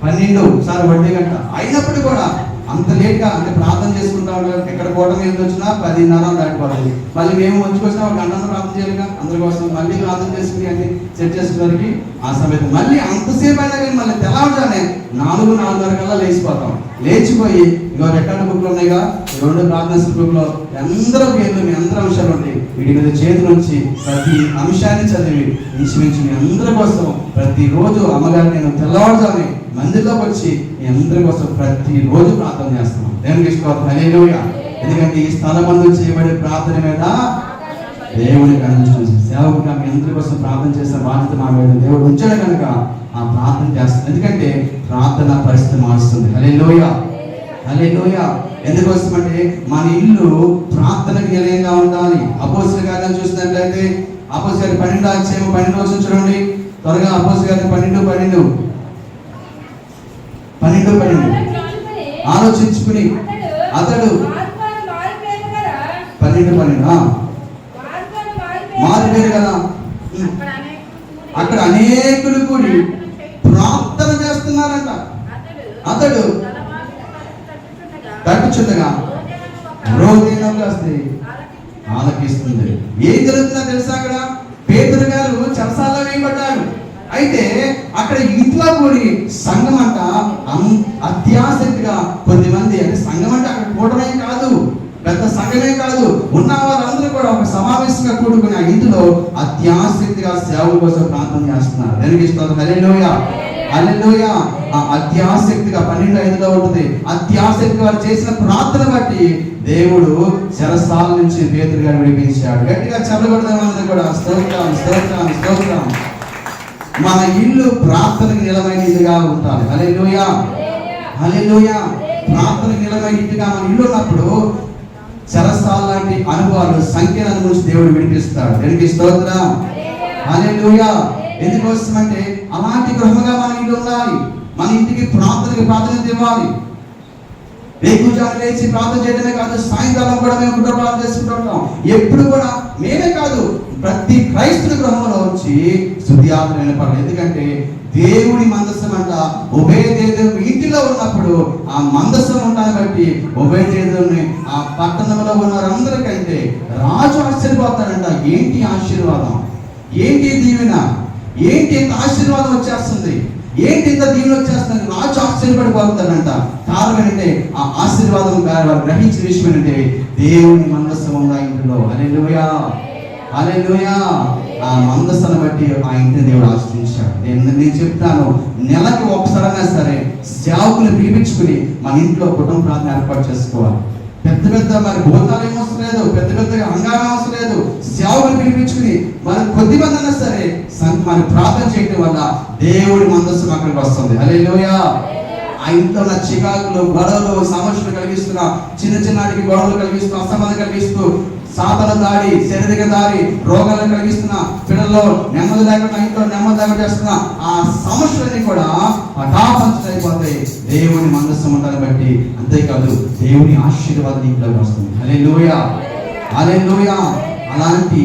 12, ఒకసారి 1 గంట అయినప్పుడు కూడా అంత లేట్గా అంటే ప్రార్థన చేసుకుంటాం. ఎక్కడ కూటమి వెళ్ళి వచ్చినా 10:30 దాటిపోతుంది. మళ్ళీ మేము వచ్చుకొచ్చినా ఒక గంటను ప్రార్థన చేయాలిగా అందరి కోసం. మళ్ళీ ప్రార్థన చేసుకుని అన్ని సెట్ చేసుకునేసరికి ఆ సమయం మళ్ళీ అంతసేపు అయినా కానీ మళ్ళీ తెల్లవారుజానే 4:30 కల్లా లేచిపోతాం. లేచిపోయి ఇగో రికార్డు బుక్లు ఉన్నాయిగా రెండు ప్రార్థన గ్రూప్లో అందరూ పేర్లు, మీ అందరి అంశాలు ఉంటాయి. వీటి మీద చేతుల నుంచి ప్రతి అంశాన్ని చదివి ఇంచుమించు మీ అందరి కోసం ప్రతిరోజు అమ్మగారు నేను తెల్లవారుజామునే మందిర్లోకి వచ్చి మీ అందరి కోసం ప్రతిరోజు ప్రార్థన చేస్తున్నాం. దేవునికి ఇష్టం. హల్లెలూయా. ఎందుకంటే ఈ స్థలమందు చేయబడే ప్రార్థన మీద దేవుడికి అనుష్ఠించి సేవకుగా మీ అందరి కోసం ప్రార్థన చేసిన బాధ్యత మా మీద దేవుడు ఉంచాడు కనుక ఆ ప్రార్థన చేస్తుంది. ఎందుకంటే ప్రార్థన పరిస్థితి మారుస్తుంది. హల్లెలూయా, హల్లెలూయా. ఎందుకోసమంటే మన ఇల్లు ప్రార్థనకి నిలయంగా ఉండాలి. అపోస్తలుల కార్యాలు చూసినట్లయితే అపోస్తలుల 12 చూడండి త్వరగా. అపోస్తలుల కార్యాలు 12 ఆలోచించుకుని అతడు 12 మారిపోయారు కదా. అక్కడ అనేకులు కూడి ప్రార్థన చేస్తున్నారంట. అతడు తట్టుచుండగా ఆలకిస్తుంది. ఏం జరుగుతుందో తెలుసా? అక్కడ పేతురు గారు చెరసాలలో వేయబడ్డారు. అయితే అక్కడ ఇంట్లో కూడి సంఘం అంట అత్యాసక్తిగా కొద్దిమంది, అంటే సంఘం అంటే అక్కడ కూడమే కాదు, పెద్ద సంఘమే కాదు, ఉన్న వాళ్ళందరూ కూడా ఒక సమావేశంగా కూడుకుని ఆ ఇంటిలో అత్యాసక్తిగా సేవల కోసం ప్రార్థన చేస్తున్నారు. దానికి ఇష్టం. హల్లెలూయా, హల్లెలూయా. ఆ అత్యాసక్తిగా 12:5 ఉంటుంది. అత్యాసక్తి వారు చేసిన ప్రార్థన బట్టి దేవుడు చెరసాల నుంచి పేతురు గారిని విడిపించాడు. గట్టిగా చెప్పకూడదు కూడా. స్తోత్రం, స్తోత్రం, స్తోత్రం. మన ఇల్లు ప్రార్థనకు నిలమైన ఇల్లుగా ఉండాలి. హల్లెలూయా, హల్లెలూయా. ప్రార్థనకు నిలమైన ఇల్లుగా మన ఇల్లు ఉన్నప్పుడు చెరసాల లాంటి అనుభవాలు, సంఖ్యలను గురించి దేవుడు విడిపిస్తాడు. దేవునికి స్తోత్రం, హల్లెలూయా. ఎందుకోసమంటే అలాంటి గృహముగా మన ఇల్లు ఉండాలి. మన ఇంటికి ప్రార్థనకి ప్రాధాన్యత ఇవ్వాలి. వేకువజాము లేచి ప్రార్థన చేయడమే కాదు, సాయంకాలం కూడా మేము కుటుంబ ప్రార్థన చేసుకుంటుంటాం. ఎప్పుడు కూడా మేమే కాదు, ప్రతి క్రైస్తవ గృహంలో వచ్చి స్తుతి ఆరాధన వినపడాలి. ఎందుకంటే దేవుడి మందసం అంట ఉభయదేవుని ఇంటిలో ఉన్నప్పుడు ఆ మందసం ఉంటాన్ని బట్టి ఉభయదేవుని ఆ పట్టణంలో ఉన్న వారందరికంటే రాజు ఆశ్చర్యపోతాడంట. ఏంటి ఆశీర్వాదం, ఏంటి దీవెన, ఏంటి ఇంత ఆశీర్వాదం వచ్చేస్తుంది, ఏంటి ఇంత దీవెన వచ్చేస్తుంది, రాజు ఆశ్చర్యపడిపోతాడంట. కారణం ఏంటంటే ఆ ఆశీర్వాదం వారు గ్రహించిన విషయం ఏంటంటే దేవుని మందసం ఉందా ఇంటిలో. హల్లెలూయా, హల్లెలూయా. ఆ మందసను బట్టి ఆ ఇంటిని దేవుడు ఆశ్రయించాడు. నేను చెప్తాను, నెలకు ఒకసారైనా సరే సేవకులు పిలిపించుకుని మన ఇంట్లో కుటుంబ ప్రార్థన ఏర్పాటు చేసుకోవాలి. పెద్ద పెద్ద మరి భూతాలు ఏమవసరం లేదు, పెద్ద పెద్దగా హంగామా అవసరం లేదు. సేవకులు పిలిపించుకుని మరి కొద్ది మంది అయినా సరే మరి ప్రార్థన చేయడం వల్ల దేవుడి మందస్సు అక్కడికి వస్తుంది. హల్లెలూయా. ఆ ఇంట్లో ఉన్న చికాకులు, గొడవలు, సమస్యలు కలిగిస్తున్న చిన్న చిన్నటికి గొడవలు కలిగిస్తూ, అసమాధానం కలిగిస్తూ, సాతన దాడి, శారీరక దాడి, రోగాలను కలిగిస్తున్న పిల్లల్లో నెమ్మది లేకుండా, ఇంట్లో నెమ్మది లేకుండా చేస్తున్న ఆ సమస్యలన్నీ కూడా హఠాత్తులైపోతాయి దేవుని మందస్సు ఉంటాన్ని బట్టి. అంతేకాదు దేవుని ఆశీర్వాదం ఇంట్లోకి వస్తుంది. హల్లెలూయా, హల్లెలూయా. అలాంటి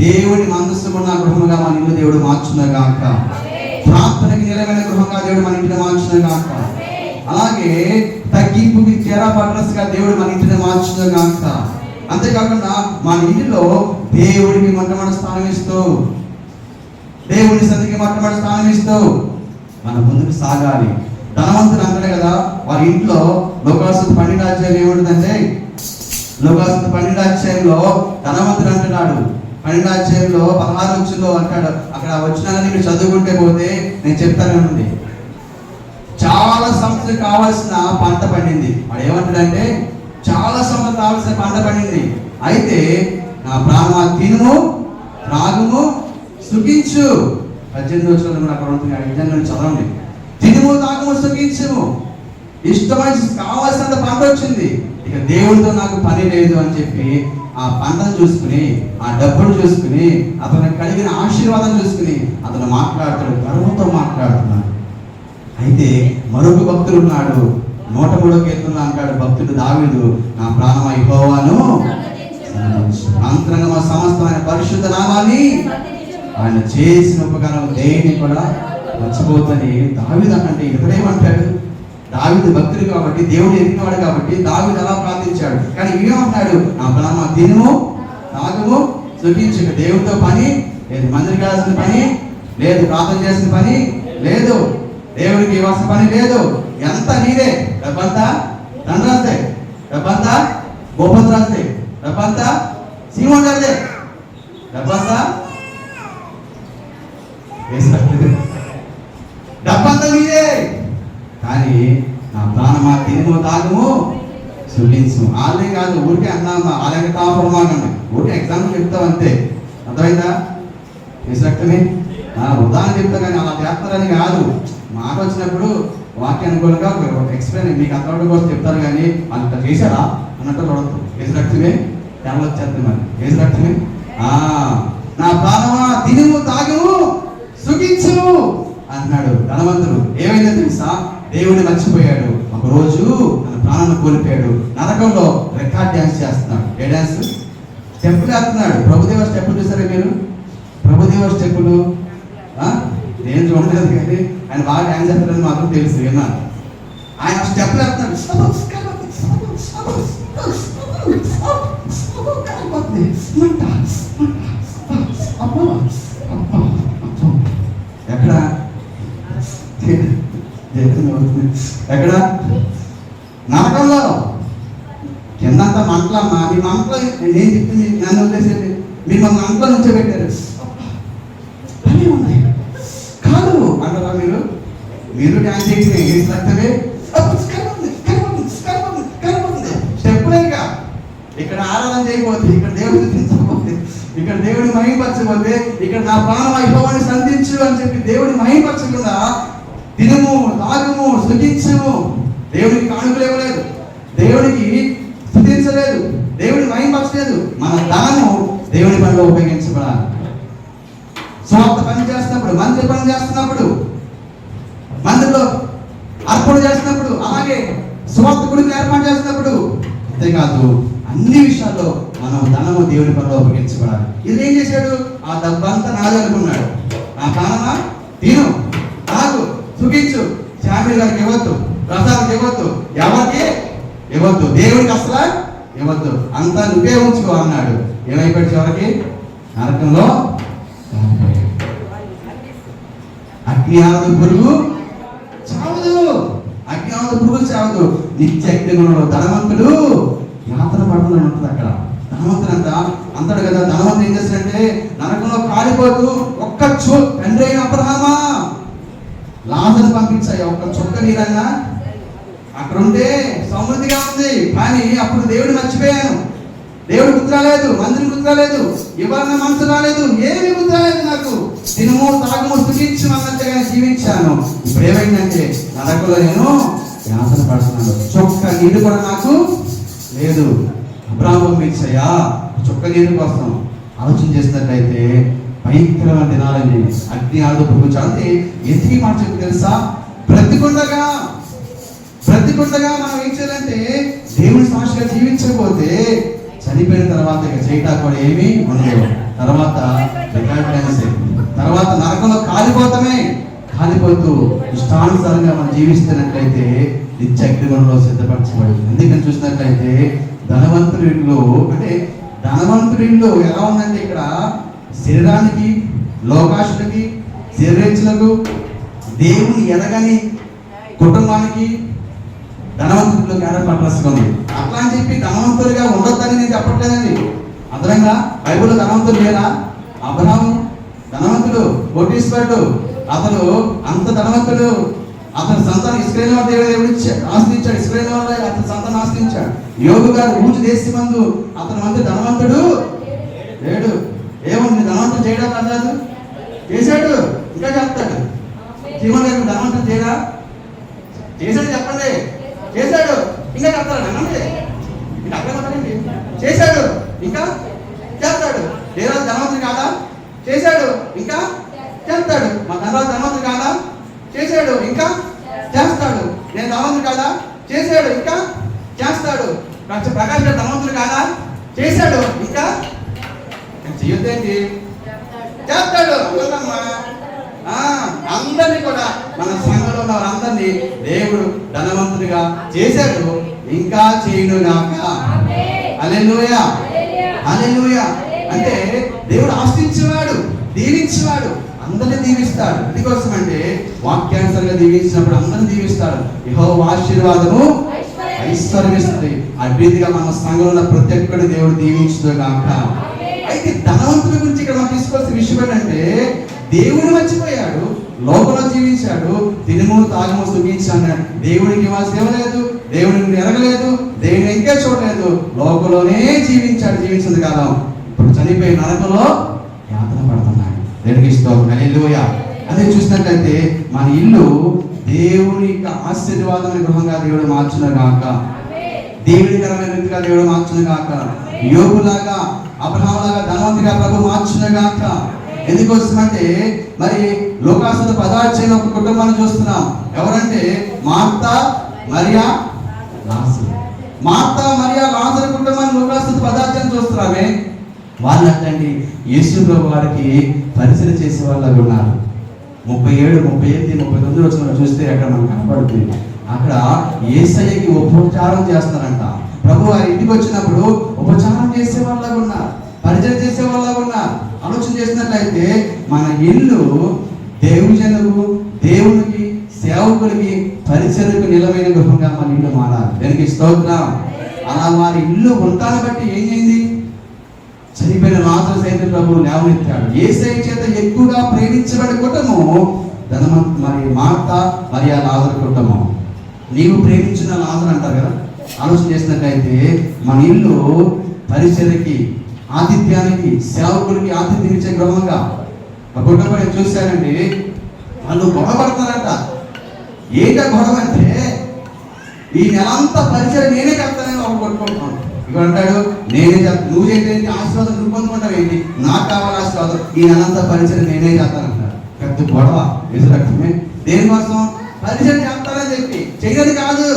దేవుని మందస్సు ఉన్న గృహముగా మన ఇల్లు దేవుడు మార్చునగాక. ప్రార్థనకి నిలమైన గృహంగా దేవుడు మన ఇంటిని మార్చునగాక. అలాగే తగ్గింపుకి చేరాపడ్రస్గా దేవుడు మన ఇంటిని మార్చునగాక. అంతేకాకుండా మన ఇంటిలో దేవుడికి మొట్టమొదటి స్థానం ఇస్తూ, దేవుని సన్నిధికి మొట్టమొదటి స్థానం ఇస్తూ మన ముందుకు సాగాలి. ధనవంతుడు అంటాడు కదా, వారి ఇంట్లో లోకాసు 12 ఏముంటుందంటే, లోకాసు 12 ధనవంతుడు అంటున్నాడు. 12 16 అంటాడు. అక్కడ వచ్చినాలని మీరు చదువుకుంటే పోతే నేను చెప్తానండి. చాలా సంవత్సరం కావాల్సిన పంట పండింది. వాడు ఏమంటాడంటే, చాలా సంవత్సరం కావాల్సిన పంట పండింది. అయితే నా ప్రాణమా తినుము, త్రాగుము, సుఖించు. 18 కూడా అక్కడ ఉంటుంది. అడిగిన చదవండి. తినుము, తాగుము, సుఖించుము. ఇష్టమైన కావాల్సినంత పంట వచ్చింది. ఇక దేవుడితో నాకు పని లేదు అని చెప్పి ఆ పంటను చూసుకుని, ఆ డబ్బును చూసుకుని, అతను కలిగిన ఆశీర్వాదం చూసుకుని అతను మాట్లాడుతాడు, గర్వంతో మాట్లాడుతున్నాడు. అయితే మరొక భక్తుడు ఉన్నాడు. 103వ కీర్తనలో అంటాడు భక్తుడు దావీదు, నా ప్రాణమా యెహోవాను అంతరంగ సమస్తమైన పరిశుద్ధ నామాన్ని, ఆయన చేసిన ఉపకారం దేన్ని కూడా మర్చిపోతని దావీదు అంటే. ఇతడేమంటాడు? దావీదు భక్తుడు కాబట్టి, దేవుడు ఎరిగినవాడు కాబట్టి దావీదు అలా ప్రార్థించాడు. కానీ ఏమంటాడు? నా ప్రాణమా తినుము, తాగుము, సుఖించు. దేవుడితో పని లేదు, మందిరికి వెళ్ళాల్సిన పని లేదు, ప్రార్థన చేసిన పని లేదు, దేవుడికి ఇవ్వాల్సిన పని లేదు. ఎంత నీదే, డబ్బంతా తండ్రి, డబ్బంతా గోపతి రాజుదే. డబ్బంతా సీమోన్ గారిదే. డబ్బంతా డబ్బంతా మీదే. కానీ నా ప్రాణమా తినుము తాగుము సుఖించు. వాళ్ళే కాదు, ఊరికే అన్నా అలాగే తాపమాగండి, ఊరికే ఎగ్జాంపుల్ చెప్తాం అంతే. అర్థమైందా? రక్తమే ఉదాహరణ చెప్తా, కానీ అలా చేస్తారని కాదు. మాట వచ్చినప్పుడు వాక్య అనుకూలంగా ఎక్స్ప్లెయిన్ మీకు అంతవరకు కోసం చెప్తారు, కానీ అంత చేశారా అన్నట్టు చూడద్దు. ఏసు రక్తమే తెల్ల వచ్చేస్తుంది. మరి ఏసు రక్తమే నా ప్రాణమా తినుము తాగుము సుఖించు అంటున్నాడు ధనవంతుడు. ఏమైందో తెలుసా? దేవుడిని మర్చిపోయాడు. ఒక రోజు తన ప్రాణాన్ని కోల్పోయాడు. నరకంలో రికార్డ్ డ్యాన్స్ చేస్తున్నాడు. ఏ డ్యాన్స్? స్టెప్పులు వేస్తున్నాడు. ప్రభుదేవ స్టెప్పులు చూసారా మీరు? ప్రభుదేవ స్టెప్పులు నేను చూడలేదు, కానీ ఆయన బాగా డ్యాన్స్ చేస్తాడని మాత్రం తెలుసు, విన్నాను. ఆయన స్టెప్పులు వేస్తున్నాడు. ఎక్కడ ఎక్కడ? నరకంలో. కిందంతా మంటలమ్మా. మీ మంటలో నేను చెప్పింది నన్ను వదిలేసేది. మీరు మా మంటలో నుంచో పెట్టారు. అన్నీ ఉన్నాయి కాదు అంటారా మీరు? మీరు డ్యాన్స్ చేయండి. ఏం రక్తమే స్టెప్పులేక ఇక్కడ ఆరాధన చేయకపోతే, ఇక్కడ దేవుడిని దించకపోతే, ఇక్కడ దేవుడిని మహిమపరచకపోతే, ఇక్కడ నా ప్రాణం అయిపోవాలని సంధించు అని చెప్పి దేవుడిని మహిమపరచకుండా తినుము తాగుము సుఖించుము, దేవుడికి కానుకలు ఇవ్వలేదు, దేవుడికి స్తుతించలేదు, దేవుడిని మహిమపరచలేదు. మన ధనము దేవుడి పనిలో ఉపయోగించబడాలి. స్వార్థ పని చేస్తున్నప్పుడు, మందిర పని చేస్తున్నప్పుడు, మందిరంలో అర్పణ చేస్తున్నప్పుడు, అలాగే స్వార్థ గుడిని ఏర్పాటు చేస్తున్నప్పుడు, అంతేకాదు అన్ని విషయాల్లో మనం ధనము దేవుడి పనిలో ఉపయోగించబడాలి. ఇది ఏం చేశాడు? ఆ డబ్బంతా నాది అనుకున్నాడు. నా ప్రాణమా తిను తాగు సుఖించు, శామిల్ గారికి ఇవ్వద్దు, ప్రసాద్కి ఇవ్వద్దు, ఎవరికి ఇవ్వద్దు, దేవుడికి అసలు ఇవ్వద్దు, అంతా నువ్వే ఉంచుకో అన్నాడు. ఏమైపోయాడు? చివరికి నరకంలో అజ్ఞాన పురుగు చావదు. అజ్ఞాన పురుగు చావదు. నిత్య అగ్నిగుణంలో ధనవంతుడు యాత్ర పడుతున్నాడు ఉంటుంది. అక్కడ ధనవంతుడు అంటాడు కదా. ధనవంతుడు ఏం చేస్తాడంటే నరకంలో కాలిపోతూ ఒక్క తండ్రి అయిన అబ్రహామా లాజరును పంపించాయి. ఒక్క చుక్క నీరన్నా అక్కడ ఉంటే సమృద్ధిగా ఉంది. కానీ అప్పుడు దేవుడు మర్చిపోయాను. దేవుడు గుర్తు రాలేదు, మందిరం గుర్తు రాలేదు, ఇవ్వాలన్న మనసు రాలేదు, ఏమి గుర్తు రాలేదు. నాకు తినుము తాగుము సుఖించు అన్నట్టుగా జీవించాను. ఇప్పుడు ఏమైందంటే నరకంలో నేను యాతన పడుతున్నాను. చొక్క నీరు కూడా నాకు లేదు. అబ్రాహాము పంపించాయా చొక్క నీరు కోసం ఆలోచన చేసినట్లయితే భయంకరమైన దినాలని అగ్ని ఆడు అంటే ఎందుకు మాట చెప్పి తెలుసా? బ్రతికుండగా మనం ఏం చేయాలంటే దేవుని సాక్షిగా జీవించకపోతే చనిపోయిన తర్వాత ఇక చేయటానికి కూడా ఏమీ ఉండదు. తర్వాత తర్వాత నరకంలో కాలిపోతూ ఇష్టానుసారంగా మనం జీవిస్తున్నట్లయితే నిత్య అగ్నిగుణంలో సిద్ధపరచబడింది. ఎందుకని చూసినట్లయితే ధనవంతుడిలో ఎలా ఉందంటే ఇక్కడ శరీరానికి, లోకాశులకి, శరీరేచ్ఛలకు, దేవుని ఎదగని కుటుంబానికి ధనవంతుడిలోకి ఏర్పరచుకుంది. అట్లా అని చెప్పి ధనవంతుడిగా ఉండొద్దని నేను చెప్పట్లేదండి. అర్థమైందా? బైబిల్లో ధనవంతుడు లేరా? అబ్రహాము ధనవంతుడు, కోటీశ్వరుడు. అతను అంత ధనవంతుడు. అతని సంతానం ఇశ్రాయేలు దేవుడు ఆశ్రయించాడు. ఇశ్రాయేలు అతని సంతానం ఆశ్రయించాడు. యోగు గారు ఊజు దేశమందు అతని మంది ధనవంతుడు లేడు. ఏముంది ధనవంతుడు చేయడం కాదు, చేశాడు, ఇంకా చెప్తాడు. జీవన్ గారు ధనవంతుడు చేయడా? చేశాడు, చెప్పండి. చేశాడు, ఇంకా చెప్తాడు. అనండి చేశాడు, ఇంకా చేస్తాడు. లేదా ధనవంతుడు కాదా? చేశాడు, ఇంకా చేస్తాడు. మా ధనవంతుడు కాదా? చేశాడు, ఇంకా చేస్తాడు. నేను ధనవంతుడు కాదా? చేశాడు, ఇంకా చేస్తాడు. ప్రకాష్ గారు ధనవంతుడు కాదా? చేశాడు, ఇంకా చేయొద్దేంటి? చేస్తాడు. అందరినీ కూడా మన సంఘంలో ఉన్న వారందరినీ దేవుడు ధనవంతుడిగా చేశాడు, ఇంకా చేయునుగాక. హల్లెలూయా, హల్లెలూయా. అంటే దేవుడు ఆశించేవాడు, దీవించేవాడు, అందరినీ దీవిస్తాడు. ఎందుకోసం అంటే వాక్యానుసారంగా దీవించినప్పుడు అందరినీ దీవిస్తాడు. యెహోవా ఆశీర్వాదము ఐశ్వర్యం ఇస్తుంది. అభివృద్ధిగా మన సంఘంలో ఉన్న ప్రతి ఒక్కరిని దేవుడు దీవించుతో గాక. అయితే ధనవంతుల గురించి ఇక్కడ మనం తీసుకోవాల్సిన విషయం ఏంటంటే, దేవుడు మర్చిపోయాడు, లోకంలో జీవించాడు, తినుము తాగము సుఖించాడు. దేవుడికి ఇవ్వాల్సి ఇవ్వలేదు, దేవుడిని ఎరగలేదు, దేవుని ఇంకా చూడలేదు, లోకంలోనే జీవించింది కాలం. ఇప్పుడు చనిపోయి నరకంలో యాతన పడుతున్నాడు. దేవునికి స్తోత్రం. హల్లెలూయా. అదే చూసినట్లయితే మన ఇల్లు దేవుని యొక్క ఆశీర్వాదమైన గృహంగా దేవుడు మార్చును గాక. దేవునికరమైన వ్యక్తిగా దేవుడు మార్చును గాక. యోబులాగా అబ్రహాములాగా ధనవంతుగా ప్రభు మార్చును గాక. ఎందుకోసమంటే మరి లోకాసుల 16 ఒక కుటుంబాన్ని చూస్తున్నాం. ఎవరంటే మార్తా మరియా లాజరు. మార్తా మరియా లాజరు కుటుంబాన్ని లోకాసుల 16 చూస్తున్నామే. వాళ్ళంటే యేసు ప్రభు వారికి పరిచయం చేసే వాళ్ళు ఉన్నారు. 37, 38, 39 వచ్చిన చూస్తే అక్కడ మనకు కనపడుతుంది. అక్కడ యేసయ్యకి ఉపచారం చేస్తారంట. ప్రభు వారి ఇంటికి వచ్చినప్పుడు ఉపచారం చేసే వాళ్ళగా ఉన్నారు, పరిచయం చేసే వాళ్ళగా ఉన్నారు. ఆలోచన చేసినట్లయితే మన ఇల్లు దేవుజనులకు, దేవునికి, సేవకులకి, పరిచయకు నిలమైన గృహంగా మన ఇల్లు మారాలి. దానికి స్తోత్రం. అలా వారి ఇల్లు ఉంటాన్ని బట్టి ఏం చేయింది? చనిపోయిన లాజరు సైతం ప్రభు లేవనెత్తాడు. యేసయ్య చేత ఎక్కువగా ప్రేమించబడే కుటుంబము మరి మార్తా మరియా లాజరు కుటుంబం. నీవు ప్రేమించిన లాజరు అంటారు కదా. ఆలోచన చేసినట్లయితే మన ఇల్లు పరిచర్యకి, ఆతిథ్యానికి, సేవకులకి ఆతిథ్యం ఇచ్చే గృహంగా ఒక కుటుంబం నేను చూశానండి. వాళ్ళు గొడవ పడతారంట. ఏంటో గొడవ అంటే, ఈ నెలంతా పరిచయం నేనే కడతానని వాళ్ళు కొట్టుకుంటున్నాను. ఇక్కడ అంటాడు నేనే చేస్తాను, నువ్వు ఏంటి ఆశీర్వాదం నువ్వు పొందుకుంటావు ఏంటి, నాకు కావాలి ఆశీర్వాదం, ఈ నెలంతా పరిచయం నేనే చేస్తానంటాడు. పెద్ద గొడవ. ఎదురక్షమే దేనికోసం? పరిచయం చేస్తానని చెప్పి చేయని కాదు.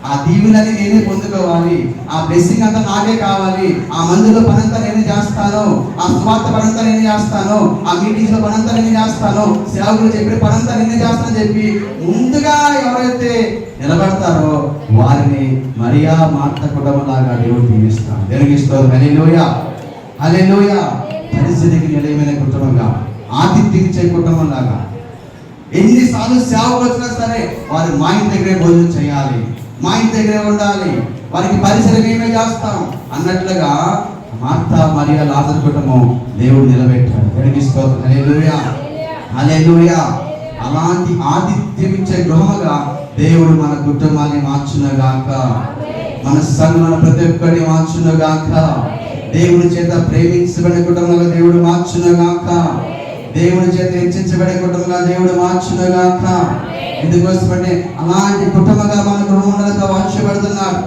ఆ దీవులని నేనే పొందుకోవాలి, ఆ బ్లెస్సింగ్ అంతా నాకే కావాలి, ఆ మందులో పనంతా నేనే చేస్తాను, ఆ స్వార్థ పనంతా నేనే చేస్తాను, ఆ మీటింగ్స్ లో పనంతా నేనే చేస్తాను, సేవకులు చెప్పే పనంతా నేనే చేస్తానని చెప్పి ముందుగా ఎవరైతే నిలబడతారో వారిని మరియా మార్తా కుటుంబంలాగా దేవుడు దీవిస్తాడు. దేవునికి స్తోత్రం. హల్లెలూయా, హల్లెలూయా. పరిస్థితికి నిలయమైన కుటుంబంగా, ఆతిథ్యం ఇచ్చే కుటుంబంలాగా. ఎన్నిసార్లు సేవకు వచ్చినా సరే వారు మా ఇంటి దగ్గరే భోజనం చేయాలి, మా ఇంటి దగ్గరే ఉండాలి, వారికి పరిసరం ఏమే చేస్తాం అన్నట్లుగా మార్తా మరియా లాజరు కుటుంబం దేవుడు నిలబెట్టాడు. దేవునికి స్తోత్రం. హల్లెలూయా, హల్లెలూయా. అలాంటి ఆతిథ్యం ఇచ్చే గృహముగా దేవుడు మన కుటుంబాన్ని మార్చునుగాక, మన సంఘంలో ప్రతి ఒక్కరిని మార్చునుగాక. దేవుడి చేత ప్రేమించబడే కుటుంబంగా దేవుడు మార్చునుగాక, దేవుడి చేత హెచ్చించబడే కుటుంబంగా దేవుడు మార్చునుగాక. ఎందుకోసమంటే అలాంటి కుటుంబంగా మన గృహం ఉండాలని వాంఛపడుతున్నాడు.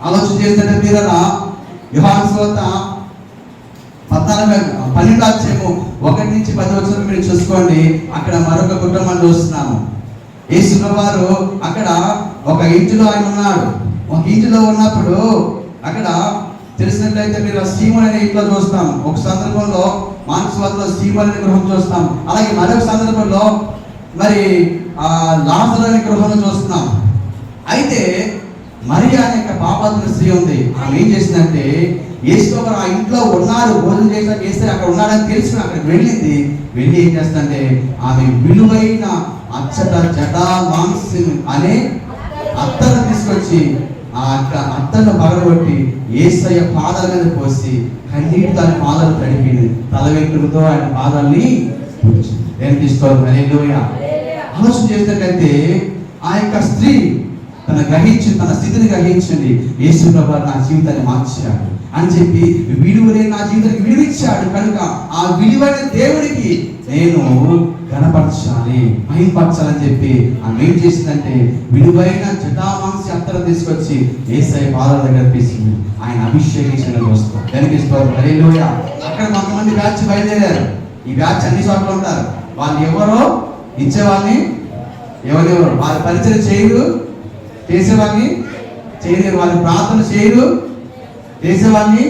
ఆలోచన చేస్తుంటే మీరలా యోహాను సువార్త 12 1 నుంచి 10 మీరు చూసుకోండి. అక్కడ మరొక కుటుంబాన్ని చూస్తున్నాము. యేసు వారు అక్కడ ఒక ఇంటిలో ఆయన ఉన్నాడు. ఒక ఇంటిలో ఉన్నప్పుడు అక్కడ తెలిసినట్లయితే మీరు సీమోను అనే ఇంట్లో చూస్తాం. ఒక సందర్భంలో మానసువార్తలో సీమోను అనే గృహం చూస్తాం. అలాగే మరొక సందర్భంలో మరి ఆ లాజరు అనే గృహంలో చూస్తున్నాం. అయితే మరియా అనే పాపాత్మ స్త్రీ ఉంది. ఆమె ఏం చేసిందంటే యేసు ఆ ఇంట్లో ఉన్నారు, భోజనం చేసినా చేస్తే అక్కడ ఉన్నాడని తెలుసుకుని అక్కడికి వెళ్ళింది. వెళ్ళి ఏం చేస్తుందంటే ఆమె విలువైన అచ్చట జటా మాంసం అనే అత్తను తీసుకొచ్చి ఆ అత్తను పగలగొట్టి యేసయ్య పాదాల మీద పోసి కన్నీటితో ఆయన పాదాలు తడిపి తల వెంట్రుకతో ఆయన పాదాలని దేనికి స్తోత్రం. హల్లెలూయా. ఆలోచన చేసినట్లయితే ఆ యొక్క స్త్రీ తన స్థితిని గ్రహించింది. యేసు ప్రభువు నా జీవితాన్ని మార్చాడు అని చెప్పి విలువనే నా జీవితానికి విలువిచ్చాడు కనుక ఆ విలువైన దేవుడికి నేను గణపరచాలి, మహింపరచాలని చెప్పి ఆమె ఏం చేసిందంటే విలువైన జటామాంసి అత్తరు తీసుకొచ్చి యేసయ్య పాదాల దగ్గర తీసుకుని ఆయన అభిషేకించిన వస్తాం. దానికి స్తోత్రం. హల్లెలూయా. అక్కడ కొంతమంది బ్యాచ్ బయలుదేరారు. ఈ బ్యాచ్ అన్ని చోట్ల ఉంటారు. వాళ్ళు ఎవరో ఇచ్చేవాళ్ళని ఎవరెవరు వారి పరిచయం చేయరు, చేసేవాళ్ళని చేయలేరు, వారి ప్రార్థన చేయరు, చేసేవాళ్ళని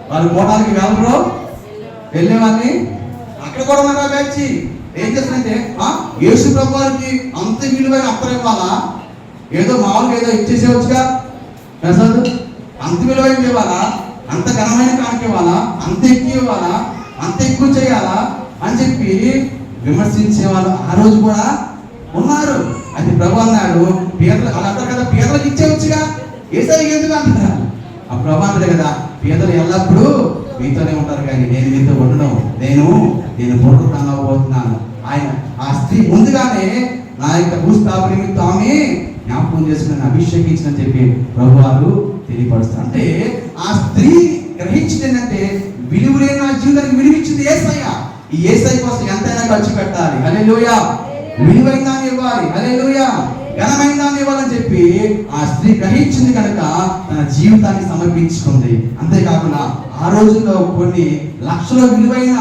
వాళ్ళు కోటానికి వెళ్ళరు, వెళ్ళేవాళ్ళని అక్కడ కూడా మన బ్యాచ్ ఏం చేస్తారంటే యేసు ప్రభు వారికి అంత విలువైన అత్తరు ఇవ్వాలా, ఏదో మామూలుగా ఏదో ఇచ్చేసేవచ్చుగా, ప్రసాద్ అంత విలువైన ఇవ్వాలా, అంత ఘనమైన కానుక ఇవ్వాలా, అంత ఎక్కువ ఇవ్వాలా, అంత ఎక్కువ చేయాలా అని చెప్పి విమర్శించేవాళ్ళు ఆ రోజు కూడా ఉన్నారు. అది ప్రభు అన్నాడు, పేదలు అలా అంటారు కదా, పేదలకు ఇచ్చేవచ్చుగా, యేసయ్య ఎందుకు అంటున్నారు? ఆ ప్రభు అంటాడు కదా, పేదలు ఎల్లప్పుడూ మీతోనే ఉంటారు, కానీ నేను మీతో ఉండను, నేను పునరుత్థానం అవ్వబోతున్నాను. ఆయన ఆ స్త్రీ ముందుగానే నా యొక్క భూస్థాపన నిమిత్తం ఆమె జ్ఞాపకం చేసుకుని అభిషేకించని చెప్పి ప్రభు వారు తెలియపరుస్తారు. అంటే ఆ స్త్రీ గ్రహించింది ఏంటంటే, విలువలేని నా జీవితానికి విలువిచ్చింది యేసయ్య. ఈ యేసయ్య కోసం ఎంతైనా ఖర్చు పెట్టాలి, హల్లెలూయా. విలువైన దాన్ని ఇవ్వాలి, హల్లెలూయా. ఘనమైన దాన్ని ఇవ్వాలని చెప్పి ఆ స్త్రీ గ్రహించింది కనుక తన జీవితాన్ని సమర్పించుకుంది. అంతేకాకుండా ఆ రోజుల్లో కొన్ని లక్షల విలువైన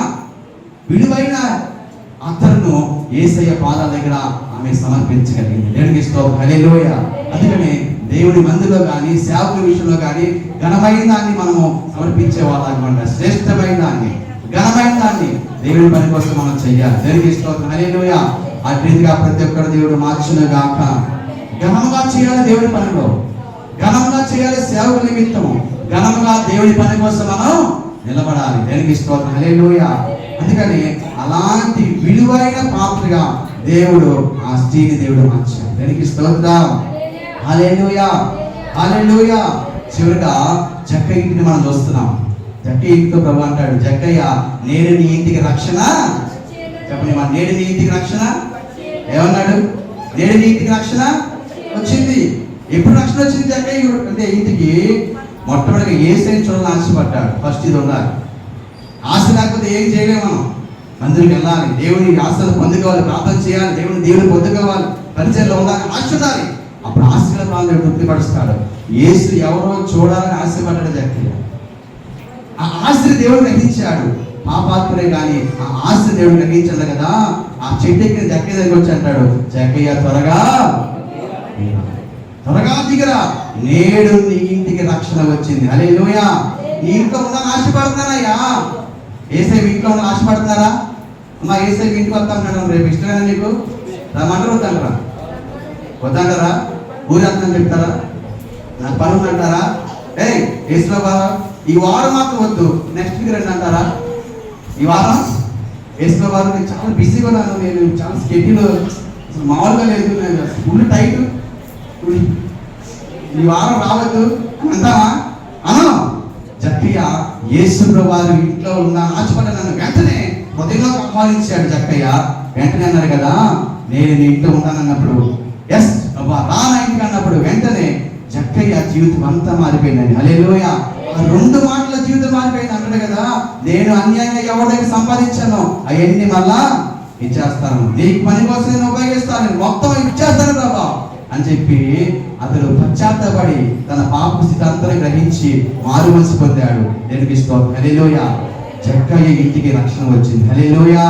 అతను యేసయ్య పాదాల దగ్గర ఆమె సమర్పించగలిగింది. దేవునికి స్తోత్రం, హల్లెలూయా. అందుకని దేవుని మందిలో కానీ సేవకుల విషయంలో కానీ ఘనమైన దాన్ని మనము సమర్పించే వాళ్ళమాట, శ్రేష్టమైన దాన్ని, ఘనమైన దాన్ని దేవుని పని కోసం మనం చెయ్యాలి. దేవునికి స్తోత్రం, హల్లెలూయా. ఆ రీతిగా ప్రతి ఒక్కరు దేవుడు మార్చును గాక. ఘనంగా చేయాలి, దేవుని పనిలో ఘనంగా చేయాలి, సేవకుల నిమిత్తము ఘనంగా దేవుని పని కోసం మనం నిలబడాలి. దేవునికి స్తోత్రం, హల్లెలూయా. అందుకని అలాంటి విలువైన పాత్రగా దేవుడు ఆ స్త్రీని దేవుడు మార్చాడు. దేవునికి స్తోత్రం, హల్లెలూయా, హల్లెలూయా. చివరిగా జక్కయ్య ఇంటిని మనం చూస్తున్నాం. జక్కయ్య ఇంటితో ప్రభు అంటాడు, జక్కయ్య నేడు నీ ఇంటికి రక్షణ. చెప్పండి, మన నేడు నీ ఇంటికి రక్షణ. ఏమన్నాడు? నేడు నీ ఇంటికి రక్షణ వచ్చింది. ఎప్పుడు రక్షణ వచ్చింది జక్కయ్య అంటే ఇంటికి? మొట్టమొదటిగా యేసయ్యని చూడాలని ఆశపడ్డాడు. ఫస్ట్ ఇది ఉండాలి. ఆశ లేకపోతే ఏం చేయలేము. మనం మందిరికి వెళ్ళాలి, దేవుని ఆశలు పొందుకోవాలి, ప్రార్థన చేయాలి, దేవుని పొందుకోవాలి, పరిచయంలో ఉండాలి, ఆశ ఉండాలి. అప్పుడు ఆశీర్వాదాలను తృప్తిపరుస్తాడు. యేసు ఎవరో చూడాలని ఆశపడ్డాడు జక్కయ్య. ఆ ఆశని దేవుడు గ్రహించాడు. పాపాత్మరే కానీ ఆ ఆశ దేవుడు గ్రహించాడు కదా. ఆ చెట్టు ఎక్కిన జక్కయ్య దగ్గర వచ్చి అంటాడు, జక్కయ్య త్వరగా దిగరా, నేడు నీ ఇంటికి రక్షణ వచ్చింది. హల్లెలూయా. నీ ఇంట్లో ఉండాలని ఆశపడుతున్నారయ్యా. యేసయ్య మీ ఇంట్లో ఉండాలని ఆశపడుతున్నారా? అమ్మా, యేసయ్య మీ ఇంటికి వస్తాను రేపు ఇష్టమేనా నీకు? రమ్మంటారు, వద్దంటారా? ఊరి వస్తాను చెప్తారా? నాకు పని ఉందంటారా? యేసులో బాగా ఈ వారం మాత్రం వద్దు, నెక్స్ట్ వీక్ రండి అంటారా? ఈ వారం యేసులో వారు నేను చాలా బిజీగా ఉన్నాను, నేను చాలా స్కెడ్యూల్ అసలు మామూలుగా లేదు, నేను ఫుల్ టైట్, ఈ వారం రావద్దు అంటావా? అను. జక్కయ్య యేసు వారి ఇంట్లో ఉన్న ఆశపడ్డ నన్ను వెంటనే హృదయంలోకి ఆహ్వానించాడు. జక్కయ్య వెంటనే అన్నారు కదా, నేను నీ ఇంట్లో ఉంటానన్నప్పుడు, ఎస్ రా నా ఇంటికి అన్నప్పుడు వెంటనే జక్కయ్య జీవితం అంతా మారిపోయిందండి. హల్లెలూయా. ఆ 2 మాటల జీవితం మారిపోయింది అన్నాడు కదా. నేను అన్యాయంగా ఎవరి దగ్గర సంపాదించాను అవన్నీ మళ్ళా ఇచ్చేస్తాను, నీకు పని కోసం నేను ఉపయోగిస్తాను, మొత్తం ఇచ్చేస్తాను ప్రభా అని చెప్పి అతడు పశ్చాత్తపడి తన పాప స్థితి అంతా గ్రహించి మారు మనసు పొందాడు. దేవునికి స్తోత్రం, హల్లెలూయా. జక్కయ్య ఇంటికి రక్షణ వచ్చింది. హల్లెలూయా.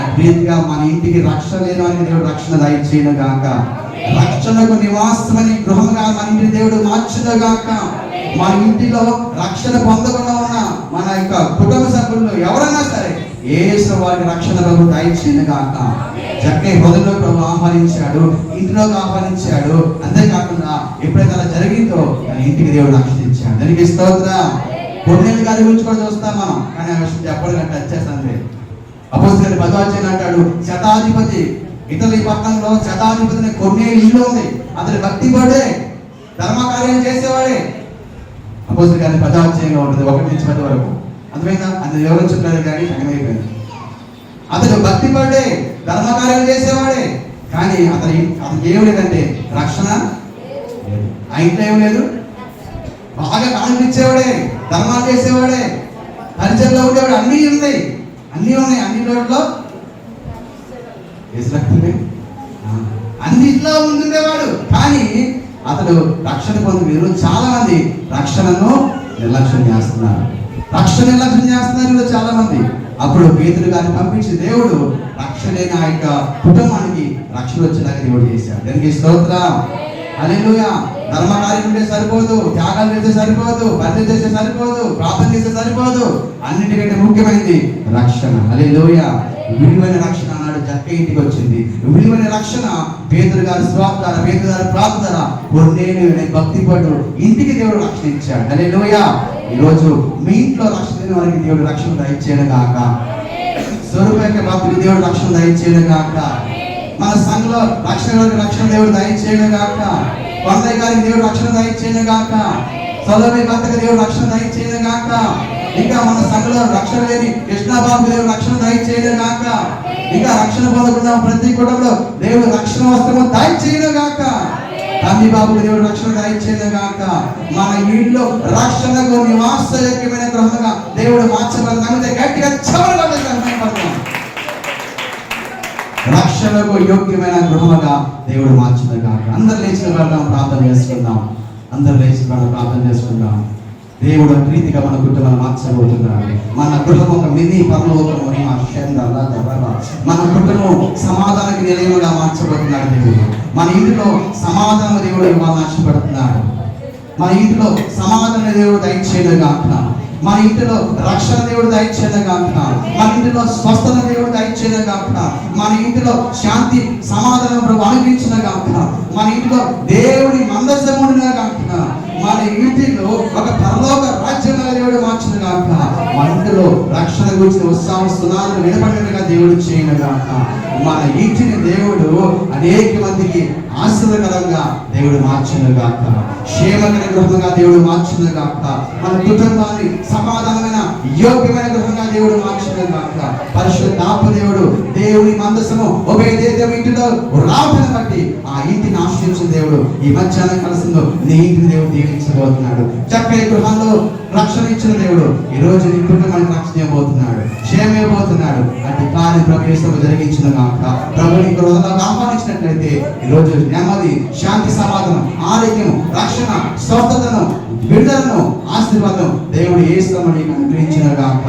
అద్భుతంగా మన ఇంటికి రక్షణ లేని వారికి దేవుడు రక్షణ దయచేయును గాక. రక్షణకు నివాసమని గృహంగా మన ఇంటి దేవుడు మార్చును గాక. మన ఇంటిలో రక్షణ పొందకుండా ఉన్న మన యొక్క కుటుంబ సభ్యులు ఎవరైనా సరే యేసు వారికి రక్షణ ప్రభు దయచేయును గాక. జక్కయ్య హృదయంలో ప్రభు ఆహ్వానించాడు, ఇంటిలోకి ఆహ్వానించాడు. అంతేకాకుండా ఎప్పుడైతే అలా జరిగిందో తన ఇంటికి దేవుడు రక్షణ ఇచ్చాడు. దానికి స్తోత్రం. కొన్నేళ్ళ గారి గురించి కూడా చూస్తాం మనం, కానీ ఆ విషయం చెప్పడం టచ్ చేస్తాను. అపోస్తలుల 10వ అధ్యాయం అంటాడు, శతాధిపతి ఇటలీ పట్టణంలో శతాధిపతిని కొన్నేళ్ళు ఇల్లు ఉంది, అతని భక్తి పడే ధర్మకార్యం చేసేవాడే. అపోస్తలుల గారి 10వ అధ్యాయంలో ఉంటుంది 1 నుంచి 10 వరకు. అర్థమైందా? అది వివరించట్లేదు కానీ అర్థమైపోయింది. అతడు భక్తి పడే ధర్మకార్యం చేసేవాడే, కానీ అతనికి ఏం లేదంటే రక్షణ. ఆ ఇంట్లో ఏం లేదు, బాగా కానిపించేవాడే, ధర్మాలు చేసేవాడే, పరిచయంలో ఉండేవాడు, అన్నీ ఉన్నాయి. అన్ని రోడ్లో అన్నిట్లో ముందుండేవాడు, కానీ అతడు రక్షణ పొందిన చాలా మంది రక్షణను నిర్లక్ష్యం చేస్తున్నారు. చాలా మంది. అప్పుడు పేతురు గారిని పంపించి దేవుడు రక్షణ ఆ యొక్క కుటుంబానికి రక్షణ వచ్చేలాగా దేవుడు చేశాడు. దానికి స్తోత్రం, హల్లెలూయా. ధర్మకార్యం ఉంటే సరిపోదు, త్యాగాలు చేస్తే సరిపోదు, భర్త చేస్తే సరిపోదు, ప్రార్థన చేస్తే సరిపోదు, అన్నిటికంటే ముఖ్యమైనది రక్షణ. హల్లెలూయా. విలువైన రక్షణ అన్నాడు జక్కయ్య ఇంటికి వచ్చింది. విలువైన రక్షణ పేతురు గారి స్వార్థ, పేతురు గారి ప్రార్థన, కొన్నేళ్ళు భక్తి పడు ఇంటికి దేవుడు రక్షణ ఇచ్చాడు. హల్లెలూయా. ఈరోజు మీ ఇంట్లో రక్షణ లేని వారికి దేవుడు రక్షణ దయచేయను గాక. స్వరూప భక్తులకు దేవుడు రక్షణ దయచేయను గాక. మన సంఘంలో రక్షణ దేవుడు దయచేయను గాక. కొండయ్య గారికి దేవుడు రక్షణ దయచేయను గాక. సోదరి భర్తకు దేవుడు రక్షణ దయచేయను గాక. ఇంకా మన సంఘంలో రక్షణ లేని కృష్ణబాబు దేవుడు రక్షణ దయచేయను గాక. ఇంకా రక్షణ పొందకుండా ప్రతి కుటుంబంలో దేవుడు రక్షణ వస్త్రము దయచేయను గాక. తండ్రి బాబుకు దేవుడు రక్షణ దయచేయను గాక. మన ఇంట్లో రక్షణకు నివాసయోగ్యమైన గృహంగా దేవుడు మార్చబడతాం. గట్టిగా చవరగా రక్షణకు యోగ్యమైన గృహముగా దేవుడు మార్చును గాక. అందరు లేచిన వెళ్దాం, ప్రార్థన చేసుకుందాం. అందరు లేచిన ప్రార్థన చేసుకుందాం. దేవుడు ప్రీతిగా మన కుటుంబాన్ని మార్చబోతున్నాడు. మన గృహం ఒక మినీ పరలోకము. మన కుటుంబం సమాధానానికి నిలయముగా మార్చబోతున్నాడు దేవుడు. మన ఇంటిలో సమాధానం దేవుడు ఇవ్వాలని ఆశపడుతున్నాడు. మన ఇంటిలో సమాధాన దేవుడు దయచేయను గాక. మన ఇంటిలో రక్షణ దేవుడు దయచేయను గాక. మన ఇంటిలో స్వస్థత దేవుడు దయచేయను గాక. మన ఇంటిలో శాంతి సమాధానం ప్రభు అనుగ్రహించిన గాక. మన ఇంటిలో దేవుని మందసముడిన గాక. మన ఇంటిలో ఒక పరలోక రాజ్యంగా దేవుడు మార్చిన గాక. మన ఇంటిలో రక్షణ గురించి ఉత్సాహం సునాలు వినపడినగా దేవుడు చేయను గాక. మన ఇంటిని దేవుడు అనేక మందికి ఆశీర్వాదకరంగా దేవుడు మార్చును గాక. క్షేమకర గృహంగా దేవుడు మార్చును గాక. మన కుటుంబాన్ని సమాధానమైన యోగ్యమైన గృహంగా దేవుడు మార్చును గాక. పరిశుద్ధాత్మ దేవుడు దేవుని మందసము ఉభయదేవ ఇంటిలో రావడం బట్టి ఆ ఇంటిని ఆశ్రయించిన దేవుడు ఈ మధ్యాహ్నం కలిసిందో నీ ఇంటిని దేవుడు దీవించబోతున్నాడు. చక్కని గృహంలో రక్షణ ఇచ్చిన దేవుడు ఈ రోజు నీ కుటుంబానికి రక్షణ ఇవ్వబోతున్నాడు, క్షేమ ఇవ్వబోతున్నాడు. అటు కార్య ప్రవేశం జరిగించిన గాక. ప్రభు నీ హృదయంలోకి ఆహ్వానించినట్లయితే ఈ రోజు నెమ్మది, శాంతి, సమాధానం, ఆరోగ్యం, రక్షణ, స్వస్థతను, విడుదలను, ఆశీర్వాదం దేవుడు యేసు నీకు అనుగ్రహించిన గాక.